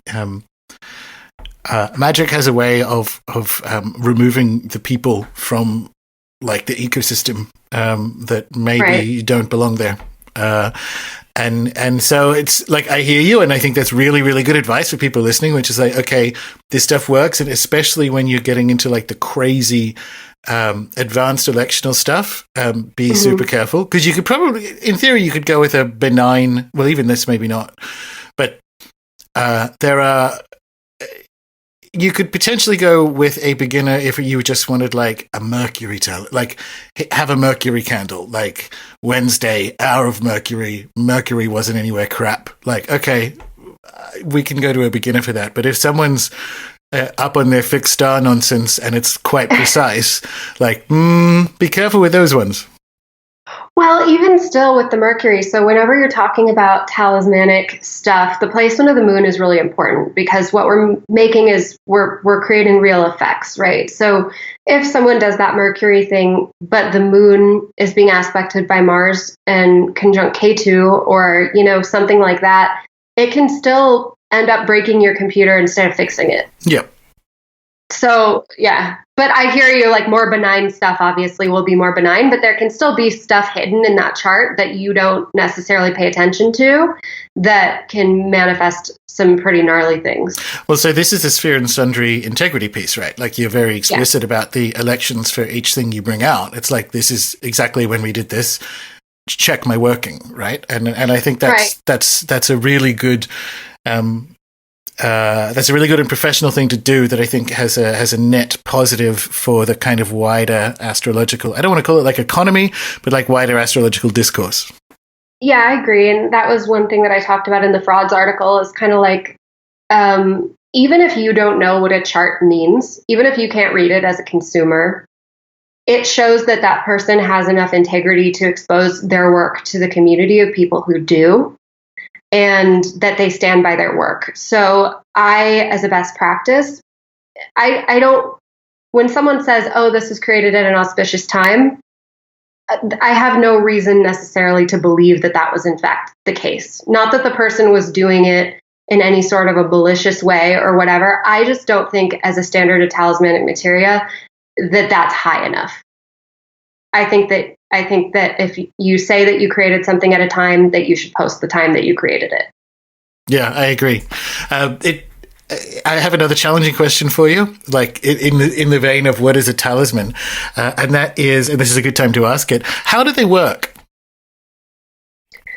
magic has a way of removing the people from like the ecosystem that maybe don't belong there. And so it's like, I hear you, and I think that's really, really good advice for people listening, which is like, okay, this stuff works. And especially when you're getting into like the crazy, advanced electional stuff, be super careful. Cause you could probably, in theory, you could go with a benign, well, even this maybe not, but, you could potentially go with a beginner if you just wanted like a Mercury like have a Mercury candle, like Wednesday, hour of Mercury. Mercury wasn't anywhere crap. Like, okay, we can go to a beginner for that. But if someone's up on their fixed star nonsense and it's quite precise, like, be careful with those ones. Well, even still with the Mercury, so whenever you're talking about talismanic stuff, the placement of the moon is really important, because what we're making is we're creating real effects, right? So if someone does that Mercury thing, but the moon is being aspected by Mars and conjunct K2 or, something like that, it can still end up breaking your computer instead of fixing it. Yep. So, yeah. But I hear you, like more benign stuff obviously will be more benign, but there can still be stuff hidden in that chart that you don't necessarily pay attention to that can manifest some pretty gnarly things. Well, so this is the Sphere and Sundry integrity piece, right? Like you're very explicit about the elections for each thing you bring out. It's like, this is exactly when we did this. Check my working, right? And I think that's a really good that's a really good and professional thing to do that I think has a net positive for the kind of wider astrological, I don't want to call it like economy, but like wider astrological discourse. Yeah, I agree. And that was one thing that I talked about in the frauds article, is kind of like, even if you don't know what a chart means, even if you can't read it as a consumer, it shows that that person has enough integrity to expose their work to the community of people who do, and that they stand by their work. So I, as a best practice, I don't, when someone says, oh, this was created at an auspicious time, I have no reason necessarily to believe that that was in fact the case. Not that the person was doing it in any sort of a malicious way or whatever. I just don't think, as a standard of talismanic materia, that that's high enough. I think that if you say that you created something at a time, that you should post the time that you created it. Yeah, I agree. I have another challenging question for you, like in the vein of what is a talisman, and that is, and this is a good time to ask it, how do they work?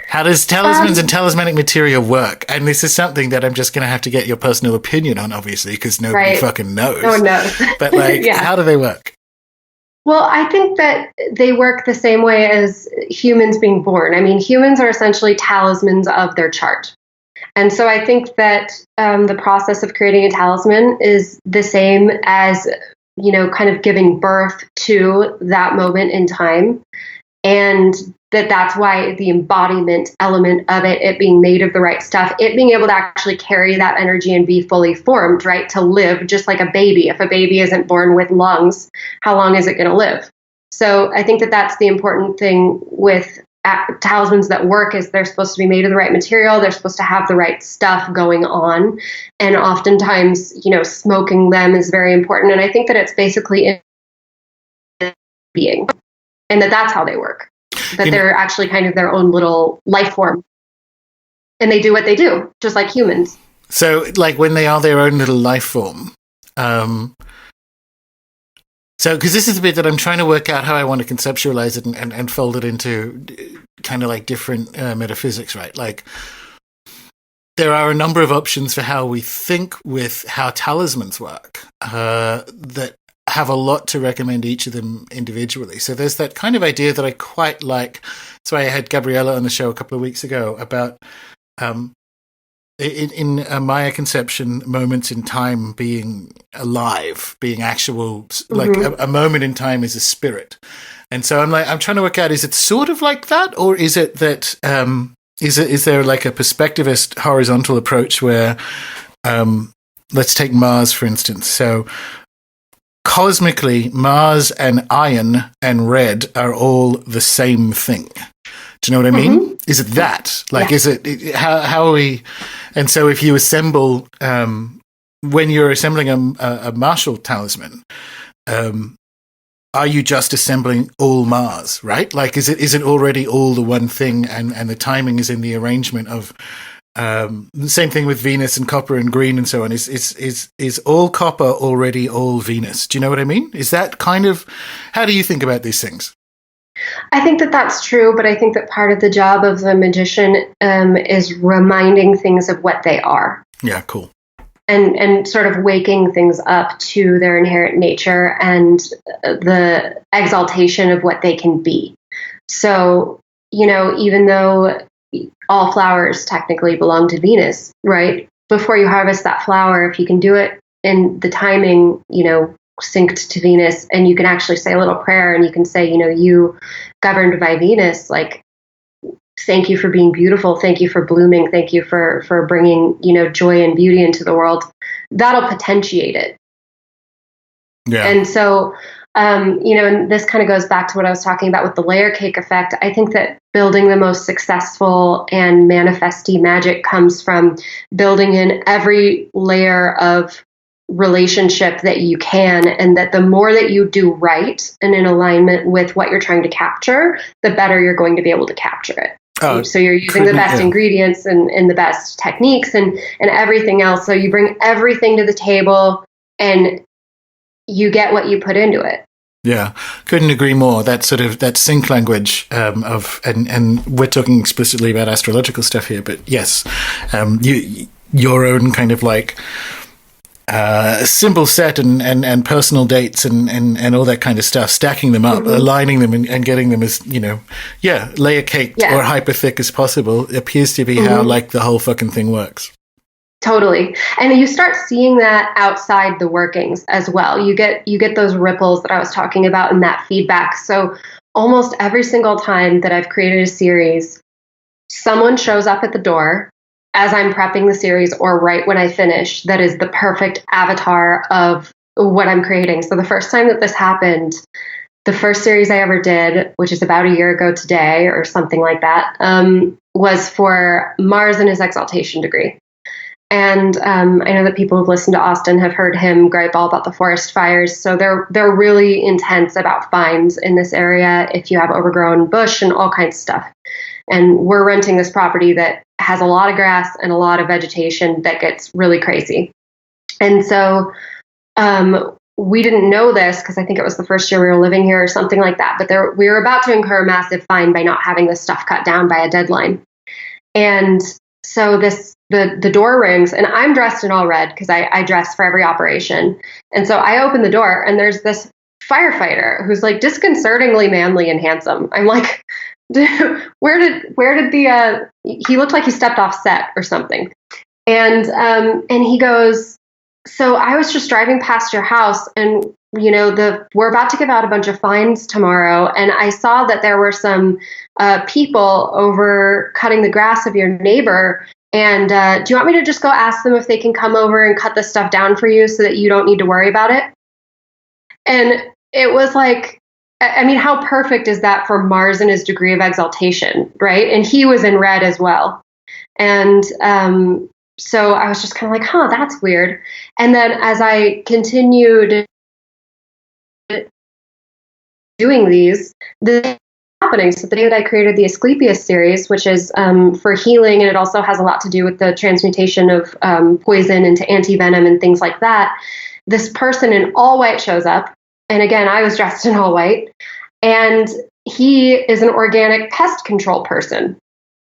How does talismans and talismanic materia work? And this is something that I'm just going to have to get your personal opinion on, obviously, because nobody fucking knows. No one knows. But how do they work? Well, I think that they work the same way as humans being born. I mean, humans are essentially talismans of their chart. And so I think that the process of creating a talisman is the same as, kind of giving birth to that moment in time. And that's why the embodiment element of it being made of the right stuff, it being able to actually carry that energy and be fully formed, right? To live just like a baby. If a baby isn't born with lungs, how long is it going to live? So I think that that's the important thing with talismans that work, is they're supposed to be made of the right material. They're supposed to have the right stuff going on. And oftentimes, smoking them is very important. And I think that it's basically in being, and that's how they work. That they're actually kind of their own little life form. And they do what they do, just like humans. So, like, when they are their own little life form, because this is the bit that I'm trying to work out how I want to conceptualize it and fold it into kind of like different metaphysics, right? Like, there are a number of options for how we think with how talismans work that have a lot to recommend each of them individually. So there's that kind of idea that I quite like. So I had Gabriella on the show a couple of weeks ago about in a Maya conception, moments in time being alive, being actual, like a moment in time is a spirit. And so I'm trying to work out, is it sort of like that, or is it that is there like a perspectivist horizontal approach where let's take Mars for instance. So cosmically, Mars and iron and red are all the same thing. Do you know what I mean? Mm-hmm. Is it that? Like, Yeah. is it, how are we, and so if you assemble, when you're assembling a martial talisman, are you just assembling all Mars, right? Like, is it already all the one thing, and the timing is in the arrangement of, the same thing with Venus and copper and green and so on. Is all copper already all Venus? Do you know what I mean? Is that kind of, how do you think about these things? I think that that's true, but I think that part of the job of the magician is reminding things of what they are. Yeah, cool. And sort of waking things up to their inherent nature and the exaltation of what they can be. So, even though all flowers technically belong to Venus, right? Before you harvest that flower, if you can do it in the timing, synced to Venus, and you can actually say a little prayer, and you can say, you governed by Venus, like, thank you for being beautiful. Thank you for blooming. Thank you for bringing, joy and beauty into the world. That'll potentiate it. Yeah. And so, and this kind of goes back to what I was talking about with the layer cake effect. I think that building the most successful and manifesty magic comes from building in every layer of relationship that you can, and that the more that you do right and in alignment with what you're trying to capture, the better you're going to be able to capture it. Oh, so you're using the best ingredients and the best techniques and everything else. So you bring everything to the table and you get what you put into it. Yeah, couldn't agree more. That sort of that sync language of and we're talking explicitly about astrological stuff here, but yes, your own kind of like symbol set and personal dates and all that kind of stuff, stacking them up, aligning them and getting them as, layer caked or hyper thick as possible appears to be how like the whole fucking thing works. Totally. And you start seeing that outside the workings as well. You get those ripples that I was talking about and that feedback. So almost every single time that I've created a series, someone shows up at the door as I'm prepping the series or right when I finish that is the perfect avatar of what I'm creating. So the first time that this happened, the first series I ever did, which is about a year ago today or something like that, was for Mars and his exaltation degree. And I know that people who've listened to Austin have heard him gripe all about the forest fires. So they're really intense about fines in this area if you have overgrown bush and all kinds of stuff. And we're renting this property that has a lot of grass and a lot of vegetation that gets really crazy. And so we didn't know this because I think it was the first year we were living here or something like that. But we were about to incur a massive fine by not having this stuff cut down by a deadline. And so the door rings, and I'm dressed in all red because I dress for every operation. And so I open the door, and there's this firefighter who's like disconcertingly manly and handsome. I'm like, where did the he looked like he stepped off set or something. And he goes, so I was just driving past your house, and we're about to give out a bunch of fines tomorrow, and I saw that there were some people over cutting the grass of your neighbor. And do you want me to just go ask them if they can come over and cut this stuff down for you so that you don't need to worry about it? And it was like, I mean, how perfect is that for Mars and his degree of exaltation, right? And he was in red as well. And so I was just kind of like, that's weird. And then as I continued doing these, happening. So the day that I created the Asclepius series, which is for healing, and it also has a lot to do with the transmutation of poison into anti-venom and things like that, this person in all white shows up. And again, I was dressed in all white. And he is an organic pest control person.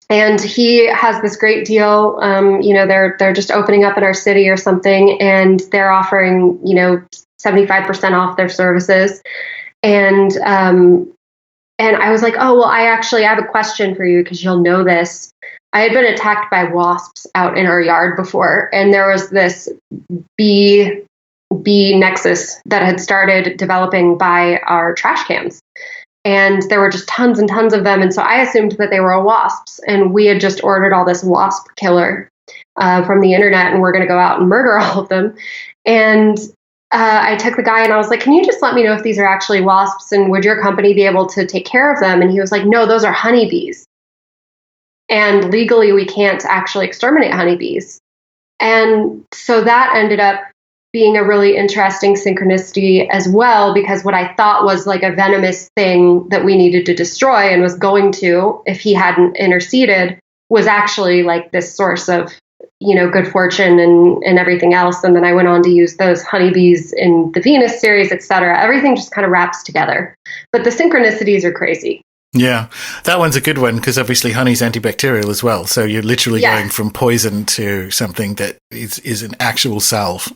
And he has this great deal, they're just opening up in our city or something, and they're offering, 75% off their services. And I was like, oh, well, I have a question for you because you'll know this. I had been attacked by wasps out in our yard before, and there was this bee nexus that had started developing by our trash cans. And there were just tons and tons of them. And so I assumed that they were wasps. And we had just ordered all this wasp killer from the internet, and we're going to go out and murder all of them. And I took the guy and I was like, can you just let me know if these are actually wasps, and would your company be able to take care of them? And he was like, no, those are honeybees. And legally, we can't actually exterminate honeybees. And so that ended up being a really interesting synchronicity as well, because what I thought was like a venomous thing that we needed to destroy and was going to, if he hadn't interceded, was actually like this source of, good fortune and everything else. And then I went on to use those honeybees in the Venus series, et cetera. Everything just kind of wraps together. But the synchronicities are crazy. Yeah, that one's a good one because obviously honey's antibacterial as well. So you're literally going from poison to something that is an actual salve.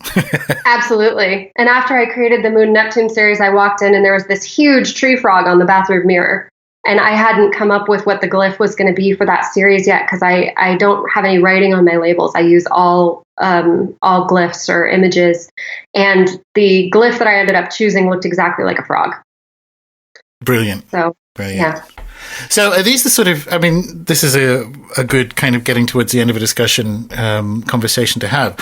Absolutely. And after I created the Moon Neptune series, I walked in and there was this huge tree frog on the bathroom mirror. And I hadn't come up with what the glyph was going to be for that series yet because I don't have any writing on my labels. I use all glyphs or images. And the glyph that I ended up choosing looked exactly like a frog. Brilliant. So, brilliant. Yeah. So are these the sort of, this is a good kind of getting towards the end of a discussion, conversation to have.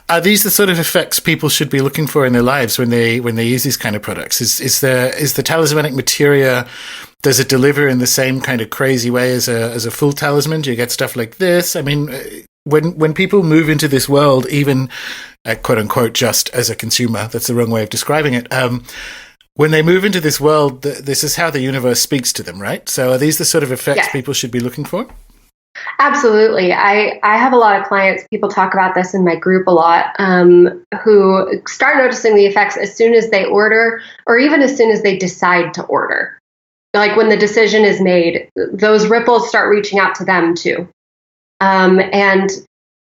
Are these the sort of effects people should be looking for in their lives when they use these kind of products? Is the talismanic materia, does it deliver in the same kind of crazy way as a full talisman? Do you get stuff like this? When people move into this world, even quote unquote, just as a consumer, that's the wrong way of describing it. When they move into this world, this is how the universe speaks to them, right? So are these the sort of effects people should be looking for? Absolutely. I have a lot of clients, people talk about this in my group a lot, who start noticing the effects as soon as they order, or even as soon as they decide to order. Like when the decision is made, those ripples start reaching out to them too. And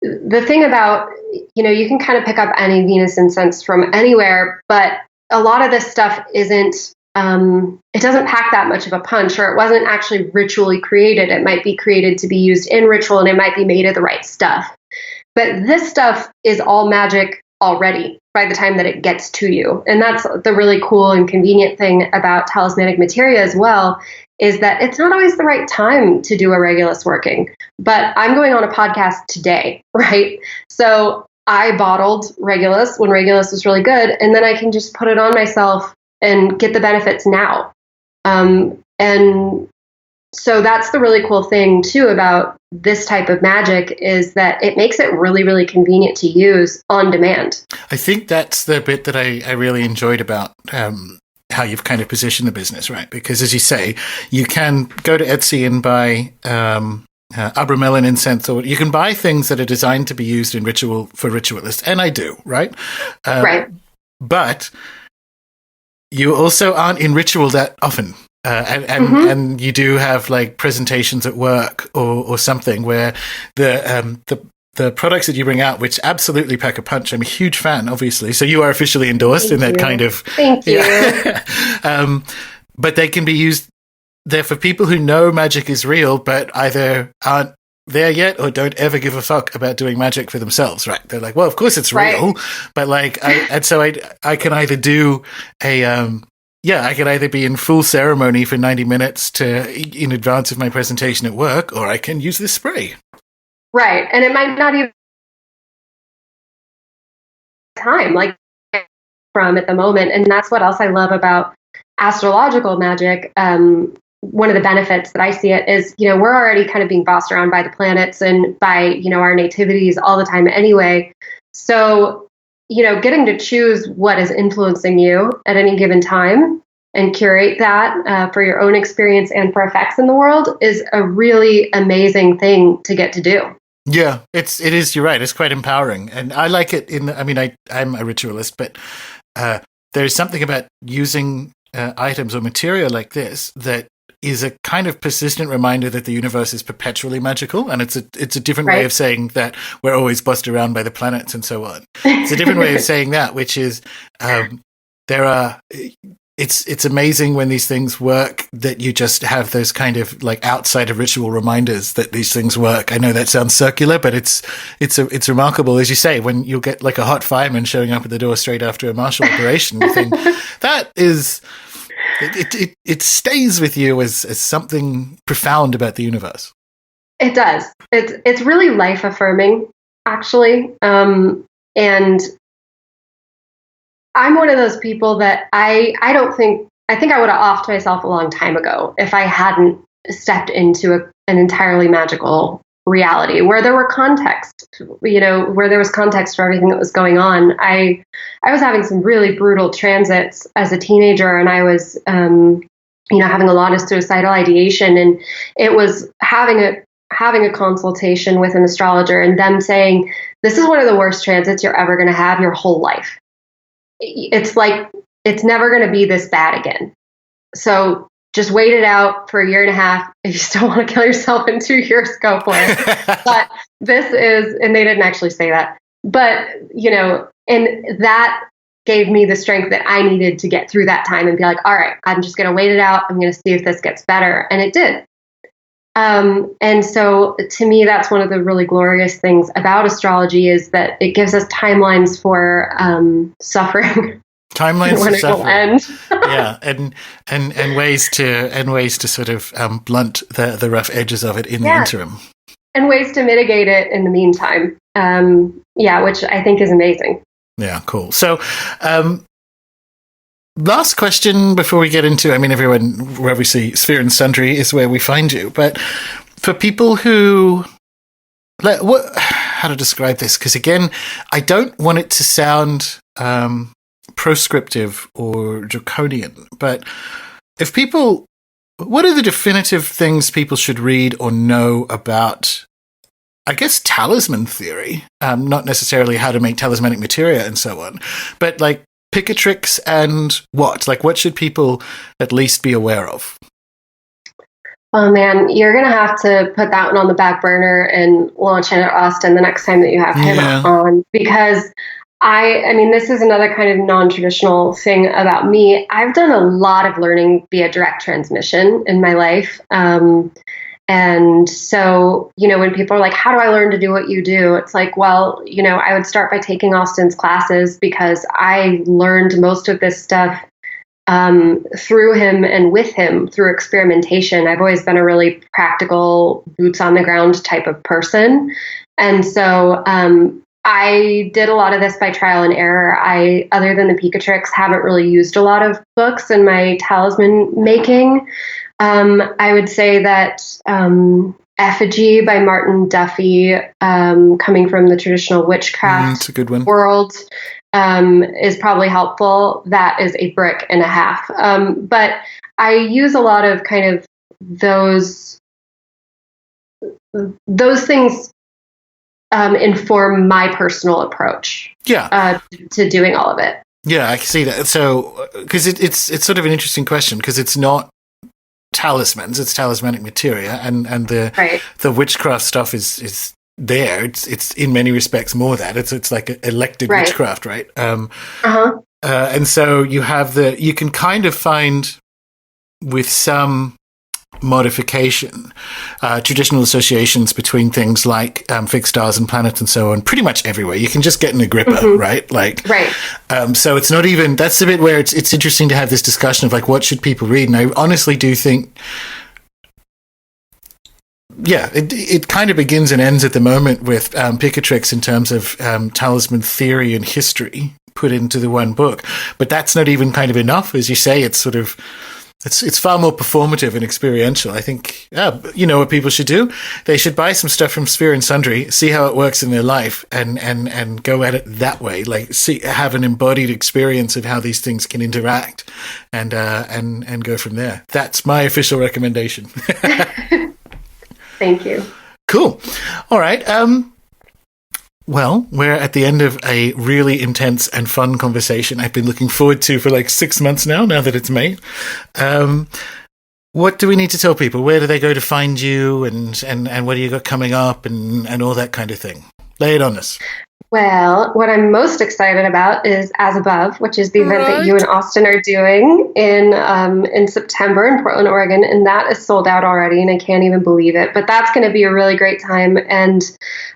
the thing about, you can kind of pick up any Venus incense from anywhere, but a lot of this stuff isn't, it doesn't pack that much of a punch, or it wasn't actually ritually created. It might be created to be used in ritual and it might be made of the right stuff. But this stuff is all magic already by the time that it gets to you. And that's the really cool and convenient thing about talismanic materia as well, is that it's not always the right time to do a Regulus working. But I'm going on a podcast today, right? So I bottled Regulus when Regulus was really good, and then I can just put it on myself and get the benefits now. And so that's the really cool thing too about this type of magic, is that it makes it really, really convenient to use on demand. I think that's the bit that I really enjoyed about how you've kind of positioned the business, right? Because as you say, you can go to Etsy and buy Abramelin incense, or you can buy things that are designed to be used in ritual for ritualists, and I do, right? Right. But you also aren't in ritual that often, and you do have like presentations at work or something where the products that you bring out, which absolutely pack a punch. I'm a huge fan, obviously. So you are officially endorsed in that kind of. Thank you. But they can be used. They're for people who know magic is real, but either aren't there yet or don't ever give a fuck about doing magic for themselves, right? They're like, well, of course it's real, but like, I can either do I can either be in full ceremony for 90 minutes in advance of my presentation at work, or I can use this spray. Right. And it might not even time like from at the moment. And that's what else I love about astrological magic. One of the benefits that I see it is, we're already kind of being bossed around by the planets and by, our nativities all the time anyway. So, getting to choose what is influencing you at any given time and curate that for your own experience and for effects in the world is a really amazing thing to get to do. Yeah, it is. You're right. It's quite empowering. And I like it I'm a ritualist, but there's something about using items or material like this that is a kind of persistent reminder that the universe is perpetually magical, and it's a different way of saying that we're always bossed around by the planets and so on. It's a different way of saying that, which is it's amazing when these things work, that you just have those kind of like outside of ritual reminders that these things work. I know that sounds circular, but it's remarkable, as you say, when you'll get like a hot fireman showing up at the door straight after a martial operation. You think that is. It stays with you as something profound about the universe. It does. It's really life-affirming, actually. And I'm one of those people that I think I would have offed myself a long time ago if I hadn't stepped into an entirely magical reality where there were context, where there was context for everything that was going on. I was having some really brutal transits as a teenager, and I was, having a lot of suicidal ideation, and it was having a consultation with an astrologer and them saying, this is one of the worst transits you're ever going to have your whole life. It's like, it's never going to be this bad again. So just wait it out for a year and a half. If you still want to kill yourself in 2 years, go for it. But this is, and they didn't actually say that, but, and that gave me the strength that I needed to get through that time and be like, all right, I'm just going to wait it out. I'm going to see if this gets better. And it did. And so to me, that's one of the really glorious things about astrology is that it gives us timelines for suffering. Timelines when for it will suffering. end. Yeah, and ways to sort of blunt the rough edges of it in the interim. And ways to mitigate it in the meantime. Which I think is amazing. Yeah, cool. So, last question before we get into, everyone, obviously, Sphere Sundry is where we find you. But for people who, how to describe this? Because again, I don't want it to sound proscriptive or draconian. But if people, what are the definitive things people should read or know about, I guess, talisman theory? Not necessarily how to make talismanic materia and so on, but like, pick a tricks and what? Like, what should people at least be aware of? Oh, man, you're going to have to put that one on the back burner and launch in at Austin the next time that you have him on. Because this is another kind of non-traditional thing about me. I've done a lot of learning via direct transmission in my life. And so, when people are like, how do I learn to do what you do? It's like, well, I would start by taking Austin's classes because I learned most of this stuff through him and with him through experimentation. I've always been a really practical, boots on the ground type of person. And so I did a lot of this by trial and error. Other than the Picatrix, haven't really used a lot of books in my talisman making. I would say that Effigy by Martin Duffy, coming from the traditional witchcraft it's a good one. world, is probably helpful. That is a brick and a half. But I use a lot of kind of those things inform my personal approach to doing all of it. Yeah, I can see that. So, because it's sort of an interesting question because it's not talismans, it's talismanic materia, and the witchcraft stuff is there. It's in many respects more that it's like elected witchcraft, right? And so you can kind of find with some modification traditional associations between things like fixed stars and planets and so on pretty much everywhere. You can just get an Agrippa, right? So it's not even, that's the bit where it's interesting to have this discussion of like what should people read, and I honestly do think it kind of begins and ends at the moment with Picatrix in terms of talisman theory and history put into the one book, but that's not even kind of enough. As you say, it's sort of It's far more performative and experiential. I think, what people should do? They should buy some stuff from Sphere Sundry, see how it works in their life, and go at it that way. Like, have an embodied experience of how these things can interact, and go from there. That's my official recommendation. Thank you. Cool. All right. Well, we're at the end of a really intense and fun conversation I've been looking forward to for like 6 months now that it's May. What do we need to tell people? Where do they go to find you, and what do you got coming up, and all that kind of thing? Lay it on us. Well, what I'm most excited about is As Above, which is the event that you and Austin are doing in September in Portland, Oregon, and that is sold out already, and I can't even believe it. But that's going to be a really great time, and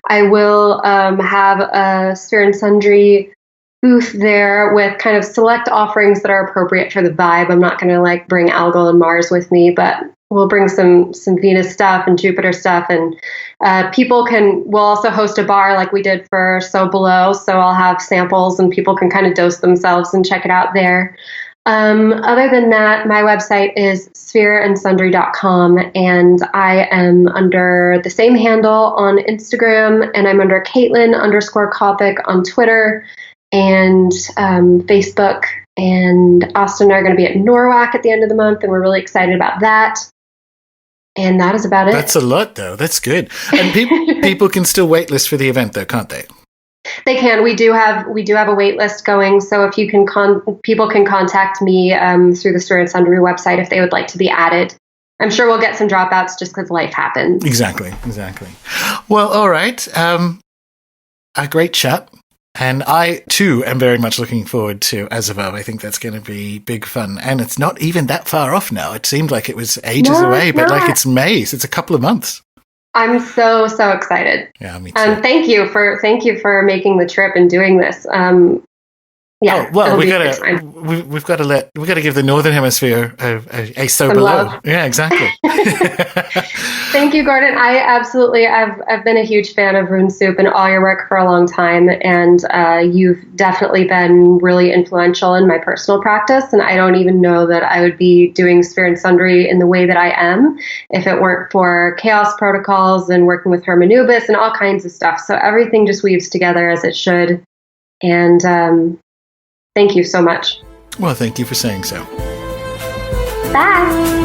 I will have a Sphere Sundry booth there with kind of select offerings that are appropriate for the vibe. I'm not going to like bring Algol and Mars with me, but we'll bring some Venus stuff and Jupiter stuff, and we'll also host a bar like we did for So Below. So I'll have samples and people can kind of dose themselves and check it out there. Other than that, my website is sphereandsundry.com, and I am under the same handle on Instagram, and I'm under Kaitlin_Coppock on Twitter and Facebook. And Austin and I are going to be at NORWAC at the end of the month, and we're really excited about that. And that is about it. That's a lot, though. That's good. And people can still waitlist for the event, though, can't they? They can. We do have a wait list going. So if you can, people can contact me through the Sphere Sundry website if they would like to be added. I'm sure we'll get some dropouts just because life happens. Exactly. Well, all right. A great chat. And I, too, am very much looking forward to As Above. I think that's going to be big fun. And it's not even that far off now. It seemed like it was ages away, but like it's May, so it's a couple of months. I'm so excited. Yeah, me too. Thank you for making the trip and doing this. Yeah. Oh, well, we've got to give the Northern Hemisphere a sober some low. love. Yeah, exactly. Thank you, Gordon. I've been a huge fan of Rune Soup and all your work for a long time, and you've definitely been really influential in my personal practice. And I don't even know that I would be doing Sphere and Sundry in the way that I am if it weren't for chaos protocols and working with Hermanubis and all kinds of stuff. So everything just weaves together as it should. And thank you so much. Well, thank you for saying so. Bye.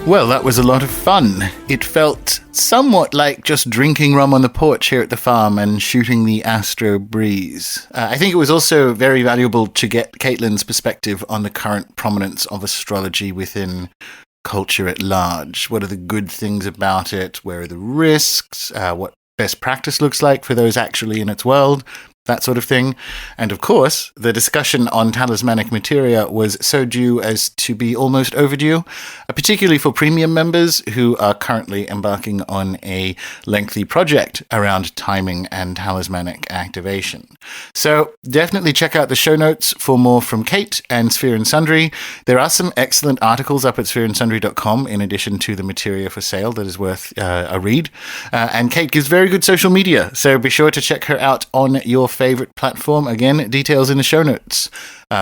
Well, that was a lot of fun. It felt somewhat like just drinking rum on the porch here at the farm and shooting the astro breeze. I think it was also very valuable to get Kaitlin's perspective on the current prominence of astrology within culture at large. What are the good things about it? Where are the risks? What best practice looks like for those actually in its world? That sort of thing. And of course, the discussion on talismanic materia was so due as to be almost overdue, particularly for premium members who are currently embarking on a lengthy project around timing and talismanic activation. So definitely check out the show notes for more from Kate and Sphere and Sundry. There are some excellent articles up at sphereandsundry.com in addition to the materia for sale that is worth a read. And Kate gives very good social media, so be sure to check her out on your favorite platform. Again, details in the show notes.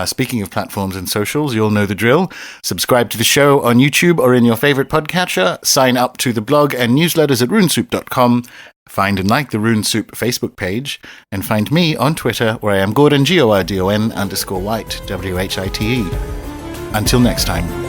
Speaking of platforms and socials, you'll know the drill. Subscribe to the show on YouTube or in your favorite podcatcher. Sign up to the blog and newsletters at runesoup.com. Find and like the Rune Soup Facebook page. And find me on Twitter, where I am Gordon, Gordon_White, WHITE. Until next time.